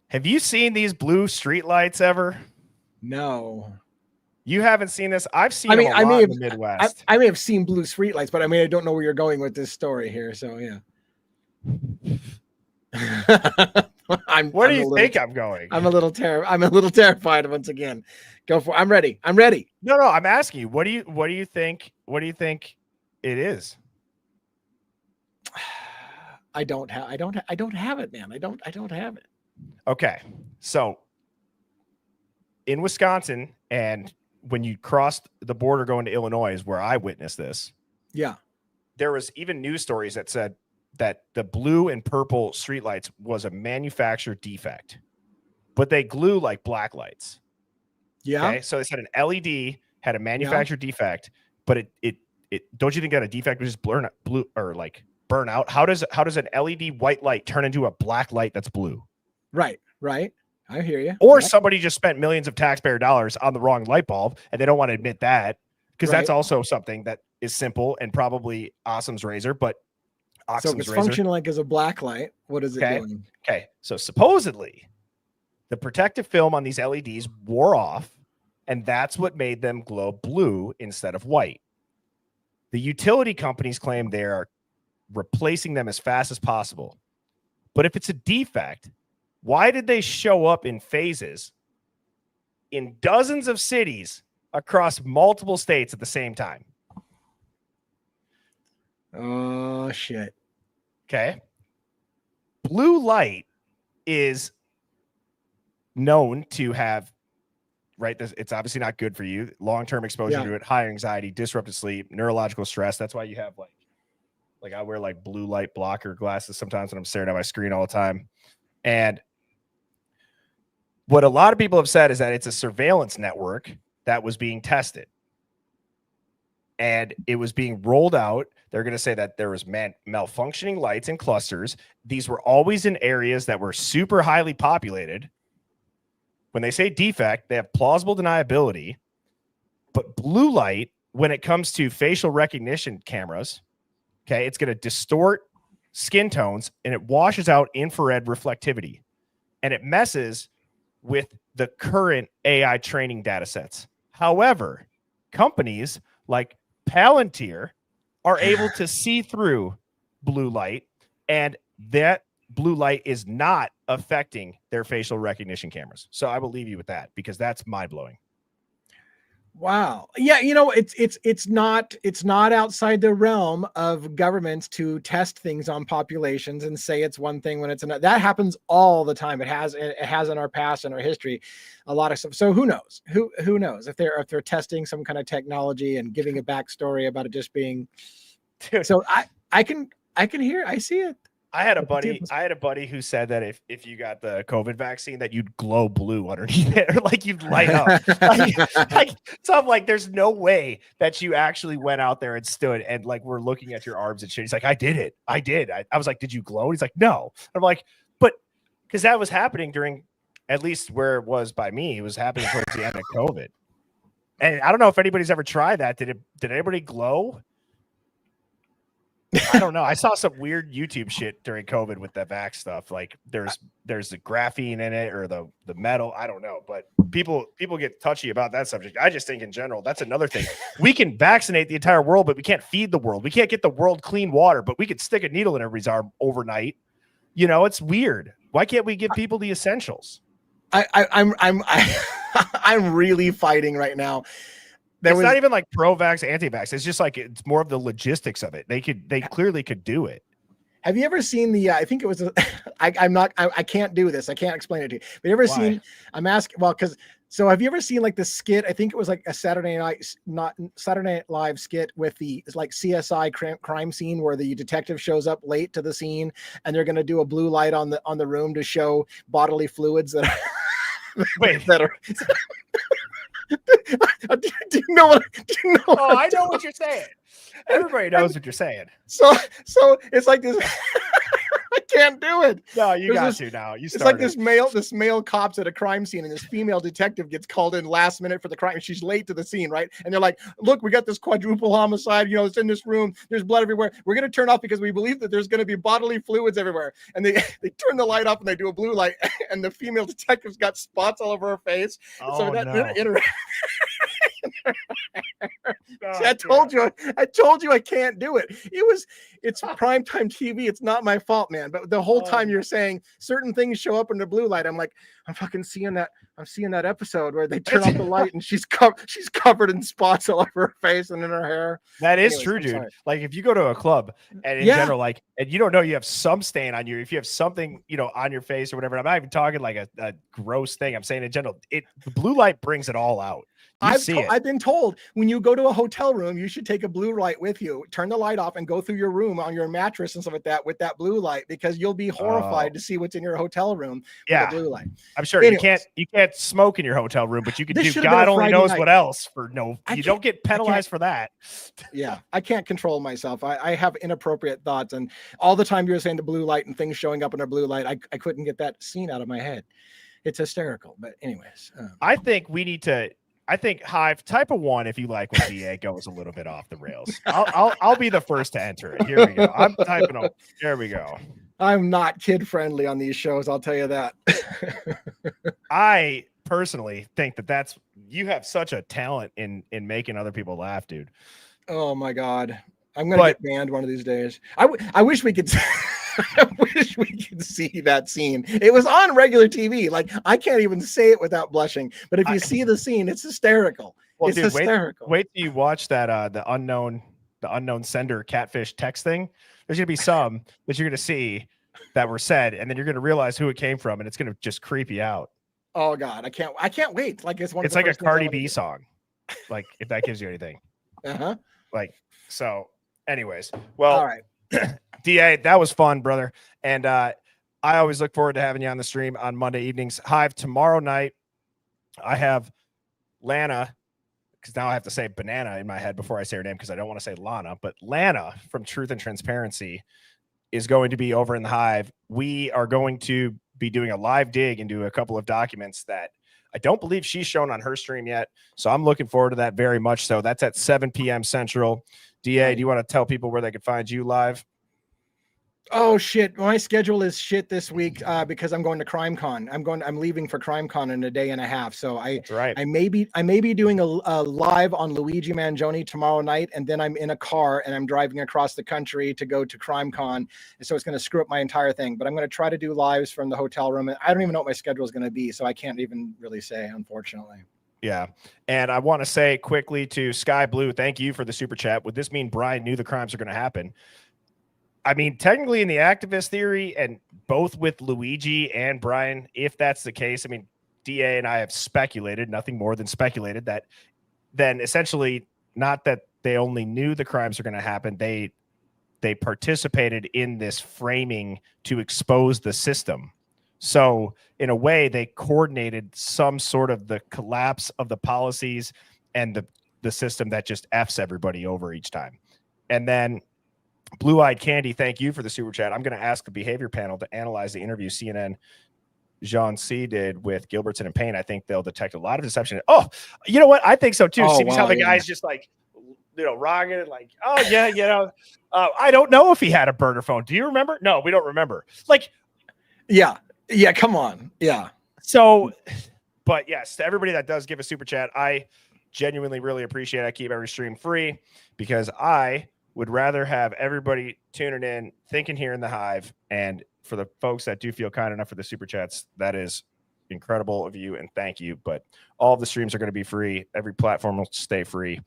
S6: have you seen these blue streetlights ever?
S7: No.
S6: You haven't seen this? I've seen them a lot in the Midwest.
S7: I may have seen blue streetlights, but I mean, I don't know where you're going with this story here. So, yeah.
S6: Where do you think I'm going?
S7: I'm a little terrified once again. Go for it. I'm ready.
S6: No, I'm asking you. What do you think? What do you think it is?
S7: I don't have it, man. I don't have it.
S6: Okay. So in Wisconsin, and when you crossed the border going to Illinois is where I witnessed this.
S7: Yeah.
S6: There was even news stories that said that the blue and purple streetlights was a manufacturer defect, but they glue like black lights.
S7: Yeah.
S6: Okay. So they said an LED had a manufacturer defect, but it don't you think that a defect would just burn out? How does an LED white light turn into a black light that's blue?
S7: Right. I hear you.
S6: Or somebody just spent millions of taxpayer dollars on the wrong light bulb and they don't want to admit that, because that's also something that is simple and probably Awesome's razor, but
S7: so if it's functioning like as a black light, what is it doing?
S6: Okay. So supposedly the protective film on these LEDs wore off, and that's what made them glow blue instead of white. The utility companies claim they are replacing them as fast as possible. But if it's a defect, why did they show up in phases in dozens of cities across multiple states at the same time?
S7: Oh, shit.
S6: Okay. Blue light is known to have, right? It's obviously not good for you. Long-term exposure to it, high anxiety, disrupted sleep, neurological stress. That's why you have like I wear like blue light blocker glasses sometimes when I'm staring at my screen all the time. And what a lot of people have said is that it's a surveillance network that was being tested. and it was being rolled out. They're going to say that there was malfunctioning lights and clusters. These were always in areas that were super highly populated. When they say defect, they have plausible deniability. But blue light, when it comes to facial recognition cameras, okay, it's going to distort skin tones and it washes out infrared reflectivity. And it messes with the current AI training data sets. However, companies like Palantir are able to see through blue light, and that blue light is not affecting their facial recognition cameras. So I will leave you with that because that's mind-blowing.
S7: Wow. Yeah, it's not outside the realm of governments to test things on populations and say it's one thing when it's another. That happens all the time. It has in our past and our history, a lot of stuff. So who knows? Who knows if they're testing some kind of technology and giving a backstory about it just being.
S6: Dude.
S7: So I can hear, I see it.
S6: I had a buddy who said that if you got the COVID vaccine, that you'd glow blue underneath it, or like you'd light up. So I'm like, there's no way that you actually went out there and stood and like we're looking at your arms and shit. He's like, I did it. I did. I was like, did you glow? He's like, no. I'm like, but because that was happening during, at least where it was by me, it was happening towards the end of COVID. And I don't know if anybody's ever tried that. Did anybody glow? I don't know. I saw some weird YouTube shit during COVID with that vax stuff. Like there's the graphene in it or the metal. I don't know, but people get touchy about that subject. I just think in general, that's another thing. We can vaccinate the entire world, but we can't feed the world. We can't get the world clean water, but we could stick a needle in everybody's arm overnight. It's weird. Why can't we give people the essentials?
S7: I'm really fighting right now.
S6: It's not even like pro-vax, anti-vax. It's just like it's more of the logistics of it. They clearly could do it.
S7: Have you ever seen the? I think it was. I can't do this. I can't explain it to you. Have you ever seen? I'm asking. Well, so have you ever seen like the skit? I think it was like a Saturday Night Live skit with the like CSI crime scene where the detective shows up late to the scene and they're going to do a blue light on the room to show bodily fluids that are.
S6: Wait.
S7: That are. Do you know?
S6: Oh, I know what you're saying. Everybody knows what you're saying.
S7: So it's like this. I can't do it.
S6: No, you got to now.
S7: It's like this male cop's at a crime scene, and this female detective gets called in last minute for the crime. She's late to the scene, right? And they're like, "Look, we got this quadruple homicide. It's in this room. There's blood everywhere. We're gonna turn off because we believe that there's gonna be bodily fluids everywhere." And they turn the light off and they do a blue light, and the female detective's got spots all over her face.
S6: Oh,
S7: so that
S6: no.
S7: See, I told you I can't do it. It's primetime TV. It's not my fault, man. But the whole time you're saying certain things show up in the blue light, I'm like, I'm fucking seeing that. I'm seeing that episode where they turn off the light and she's covered in spots all over her face and in her hair.
S6: That is true, dude. Like if you go to a club and in general, like, and you don't know you have some stain on you, if you have something, on your face or whatever. I'm not even talking like a gross thing. I'm saying in general, the blue light brings it all out.
S7: I've been told when you go to a hotel room, you should take a blue light with you, turn the light off and go through your room on your mattress and stuff like that with that blue light, because you'll be horrified to see what's in your hotel room with the blue light.
S6: I'm sure you can't smoke in your hotel room, but you can do God only knows what else for you don't get penalized for that.
S7: Yeah. I can't control myself. I have inappropriate thoughts, and all the time you were saying the blue light and things showing up in a blue light, I couldn't get that scene out of my head. It's hysterical. But anyways,
S6: I think Hive type of 1, if you like when DA goes a little bit off the rails. I'll be the first to enter it. Here we go. I'm typing up. There we go.
S7: I'm not kid friendly on these shows. I'll tell you that.
S6: I personally think that you have such a talent in making other people laugh, dude.
S7: Oh my God. I'm going to get banned one of these days. I wish we could. I wish we could see that scene. It was on regular TV. Like I can't even say it without blushing. But if you see the scene, it's hysterical.
S6: Well,
S7: it's
S6: dude,
S7: hysterical.
S6: Wait till you watch that the unknown sender catfish text thing. There's gonna be some that you're gonna see that were said, and then you're gonna realize who it came from, and it's gonna just creep you out.
S7: Oh God, I can't wait. Like it's
S6: like a Cardi B song. Like if that gives you anything. Like so. Anyways, well.
S7: All right.
S6: DA, that was fun, brother. And I always look forward to having you on the stream on Monday evenings. Hive, tomorrow night, I have Lana because now I have to say banana in my head before I say her name because I don't want to say Lana, but Lana from Truth and Transparency is going to be over in the Hive. We are going to be doing a live dig into a couple of documents that I don't believe she's shown on her stream yet. So I'm looking forward to that very much. So that's at 7 p.m. Central. DA, do you want to tell people where they can find you live?
S7: Oh shit, my schedule is shit this week because I'm going to CrimeCon. I'm leaving for CrimeCon in a day and a half. So I may be doing a live on Luigi Mangione tomorrow night, and then I'm in a car and I'm driving across the country to go to CrimeCon. And so it's going to screw up my entire thing. But I'm going to try to do lives from the hotel room. And I don't even know what my schedule is going to be, so I can't even really say, unfortunately.
S6: Yeah. And I want to say quickly to Sky Blue, thank you for the super chat. Would this mean Brian knew the crimes are going to happen? I mean, technically in the activist theory, and both with Luigi and Brian, if that's the case, I mean, DA and I have speculated, nothing more than speculated, that then essentially not that they only knew the crimes are going to happen, they participated in this framing to expose the system. So in a way, they coordinated some sort of the collapse of the policies and the system that just F's everybody over each time. And then Blue-Eyed Candy, thank you for the super chat. I'm going to ask the behavior panel to analyze the interview CNN Jean C did with Gilbertson and Payne. I think they'll detect a lot of deception. Oh, you know what? I think so too.
S7: Oh,
S6: See how the guy's just like, rocking it, like, oh yeah, I don't know if he had a burner phone. Do you remember? No, we don't remember. Like,
S7: yeah, come on, yeah.
S6: So, but yes, to everybody that does give a super chat, I genuinely really appreciate it. I keep every stream free because I would rather have everybody tuning in, thinking here in the Hive. And for the folks that do feel kind enough for the super chats, that is incredible of you, and thank you. But all of the streams are going to be free. Every platform will stay free.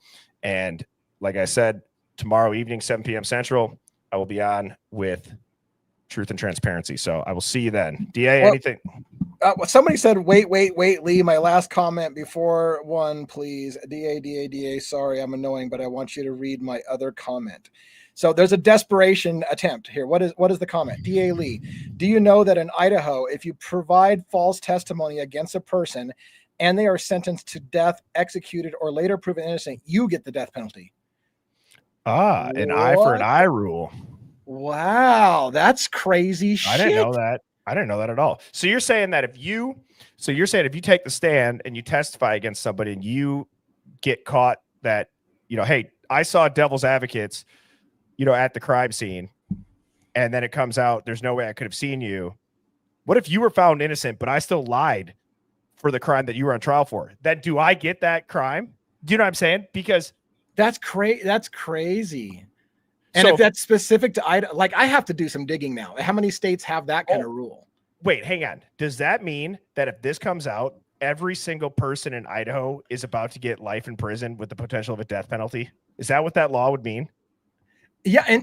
S6: And like I said, tomorrow evening, 7 p.m. Central, I will be on with Truth and Transparency. So I will see you then. DA, anything?
S7: Somebody said, wait, Lee, my last comment before one, please. DA, sorry, I'm annoying, but I want you to read my other comment. So there's a desperation attempt here. What is the comment? DA Lee, do you know that in Idaho, if you provide false testimony against a person and they are sentenced to death, executed, or later proven innocent, you get the death penalty?
S6: An eye for an eye rule.
S7: Wow, that's crazy shit.
S6: I didn't know that. I didn't know that at all. So you're saying that if you take the stand and you testify against somebody and you get caught that, hey, I saw devil's advocates, at the crime scene, and then it comes out, there's no way I could have seen you. What if you were found innocent, but I still lied for the crime that you were on trial for? Then do I get that crime? Do you know what I'm saying? Because
S7: that's crazy. And so, if that's specific to Idaho, like I have to do some digging now. How many states have that kind of rule?
S6: Wait, hang on. Does that mean that if this comes out, every single person in Idaho is about to get life in prison with the potential of a death penalty? Is that what that law would mean?
S7: Yeah,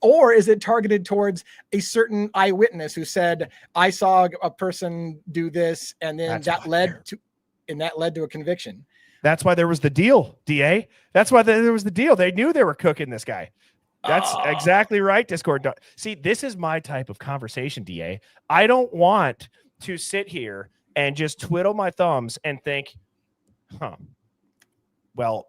S7: or is it targeted towards a certain eyewitness who said, I saw a person do this, and then that led to a conviction?
S6: That's why there was the deal, DA. That's why there was the deal. They knew they were cooking this guy. That's exactly right, Discord. See, this is my type of conversation, DA. I don't want to sit here and just twiddle my thumbs and think, well,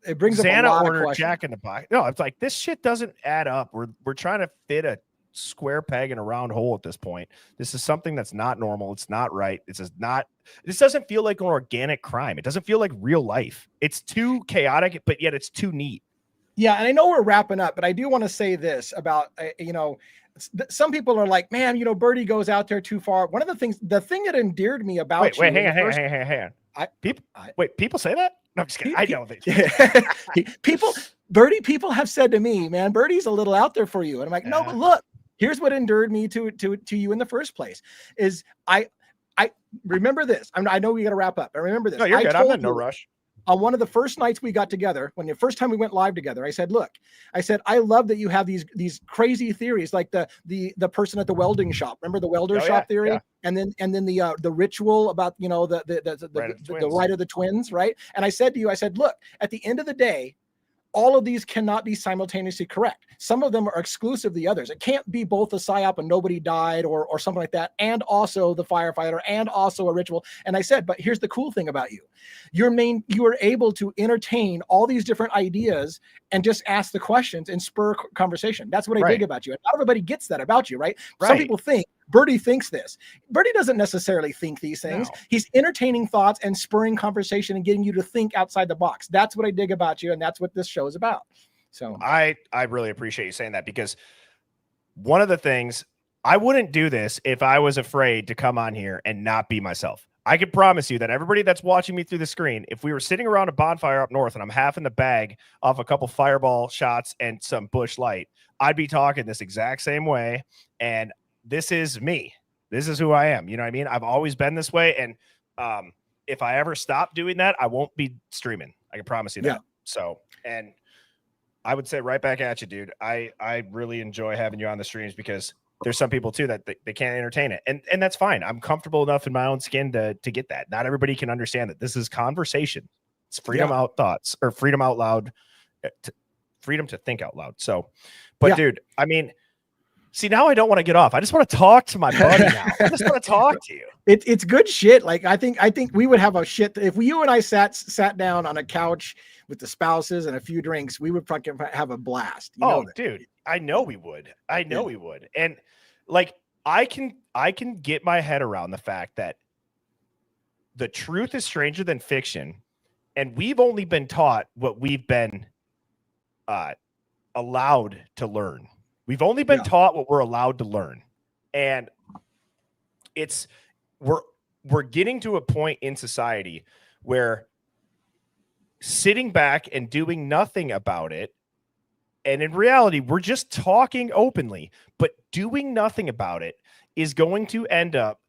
S7: it brings
S6: Santa
S7: up a lot
S6: ordered
S7: of questions.
S6: Jack in the Box. No, it's like, this shit doesn't add up. We're trying to fit a square peg in a round hole at this point. This is something that's not normal. It's not right. This doesn't feel like an organic crime. It doesn't feel like real life. It's too chaotic, but yet it's too neat.
S7: Yeah, and I know we're wrapping up, but I do want to say this about, some people are like, man, Birdie goes out there too far. One of the thing that endeared me about
S6: hang on. People say that? No, I'm just kidding. I know that.
S7: People have said to me, man, Birdie's a little out there for you. And I'm like, no, but look, here's what endeared me to you in the first place is I remember this. I know we got to wrap up. I remember this.
S6: No, you're good. I'm in no rush.
S7: On one of the first nights we got together, when the first time we went live together, I said, look, I love that you have these crazy theories, like the person at the welding shop. Remember the welder shop theory? Yeah. And then the ritual about, the right of the twins, right? And I said to you, look, at the end of the day, all of these cannot be simultaneously correct. Some of them are exclusive to the others. It can't be both a psyop and nobody died or something like that, and also the firefighter, and also a ritual. And I said, but here's the cool thing about you. You are able to entertain all these different ideas and just ask the questions and spur conversation. That's what I dig about you. And not everybody gets that about you, right? Some people think Bertie thinks this. Bertie doesn't necessarily think these things. No. He's entertaining thoughts and spurring conversation and getting you to think outside the box. That's what I dig about you, and that's what this show is about. So
S6: I really appreciate you saying that, because one of the things, I wouldn't do this if I was afraid to come on here and not be myself. I can promise you that everybody that's watching me through the screen, if we were sitting around a bonfire up north and I'm half in the bag off a couple fireball shots and some bush light, I'd be talking this exact same way. And this is me. This is who I am. You know what I mean? I've always been this way. And if I ever stop doing that, I won't be streaming. I can promise you that. So, and I would say right back at you, dude. I really enjoy having you on the streams, because there's some people too that they can't entertain it. And that's fine. I'm comfortable enough in my own skin to get that. Not everybody can understand that this is conversation. It's freedom out thoughts, or freedom out loud, freedom to think out loud. So, but dude, I mean, see, now I don't want to get off. I just want to talk to my buddy now. I just want to talk to you.
S7: It's good shit. Like, I think we would have a shit. If you and I sat down on a couch with the spouses and a few drinks, we would fucking have a blast. You know that.
S6: Dude, I know we would. I know we would. And like, I can get my head around the fact that the truth is stranger than fiction. And we've only been taught what we've been allowed to learn. We've only been taught what we're allowed to learn. And we're getting to a point in society where sitting back and doing nothing about it, and in reality, we're just talking openly, but doing nothing about it is going to end up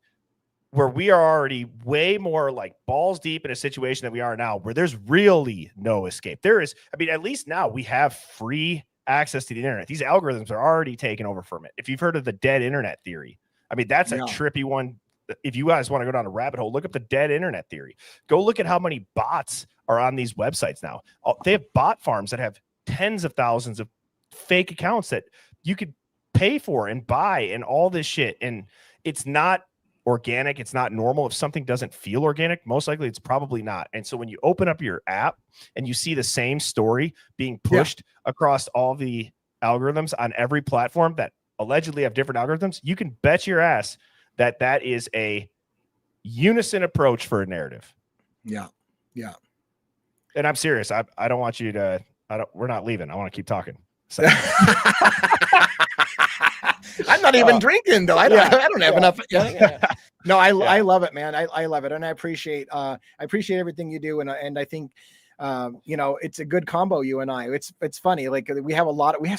S6: where we are already way more like balls deep in a situation that we are now, where there's really no escape. There is, I mean, at least now we have free access to the internet. These algorithms are already taken over from it. If you've heard of the dead internet theory, I mean, that's a trippy one. If you guys want to go down a rabbit hole, look up the dead internet theory. Go look at how many bots are on these websites now. They have bot farms that have tens of thousands of fake accounts that you could pay for and buy and all this shit. And it's not organic. It's not normal. If something doesn't feel organic, most likely it's probably not. And so when you open up your app and you see the same story being pushed across all the algorithms on every platform that allegedly have different algorithms, you can bet your ass that that is a unison approach for a narrative.
S7: Yeah. Yeah.
S6: And I'm serious. I don't want you to, we're not leaving. I want to keep talking. So.
S7: I'm not even drinking though. I don't have enough. No, I love it, man. I love it. And I appreciate everything you do. And I think, you know, it's a good combo, you and I. It's funny. Like, we have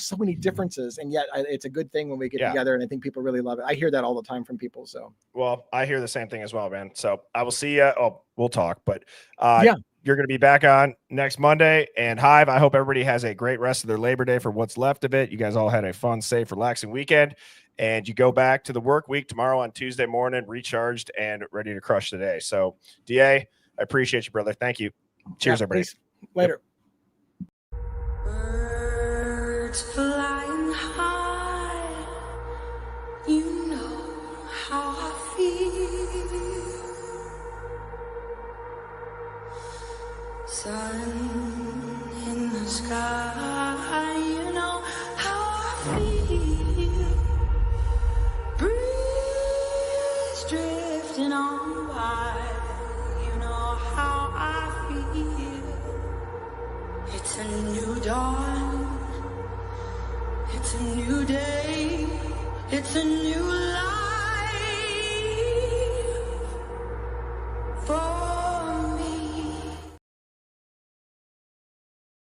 S7: so many differences, and yet it's a good thing when we get together. And I think people really love it. I hear that all the time from people. So,
S6: well, I hear the same thing as well, man. So I will see you. Oh, we'll talk, but you're going to be back on next Monday. And Hive, I hope everybody has a great rest of their Labor Day for what's left of it. You guys all had a fun, safe, relaxing weekend, and you go back to the work week tomorrow on Tuesday morning, recharged and ready to crush the day. So, DA, I appreciate you, brother. Thank you. Cheers, everybody.
S7: Peace. Later.
S3: Birds flying high, you know how I feel. Sun in the sky, you know how I feel. Breeze drifting on by, you know how I feel. It's a new dawn, it's a new day, it's a new life.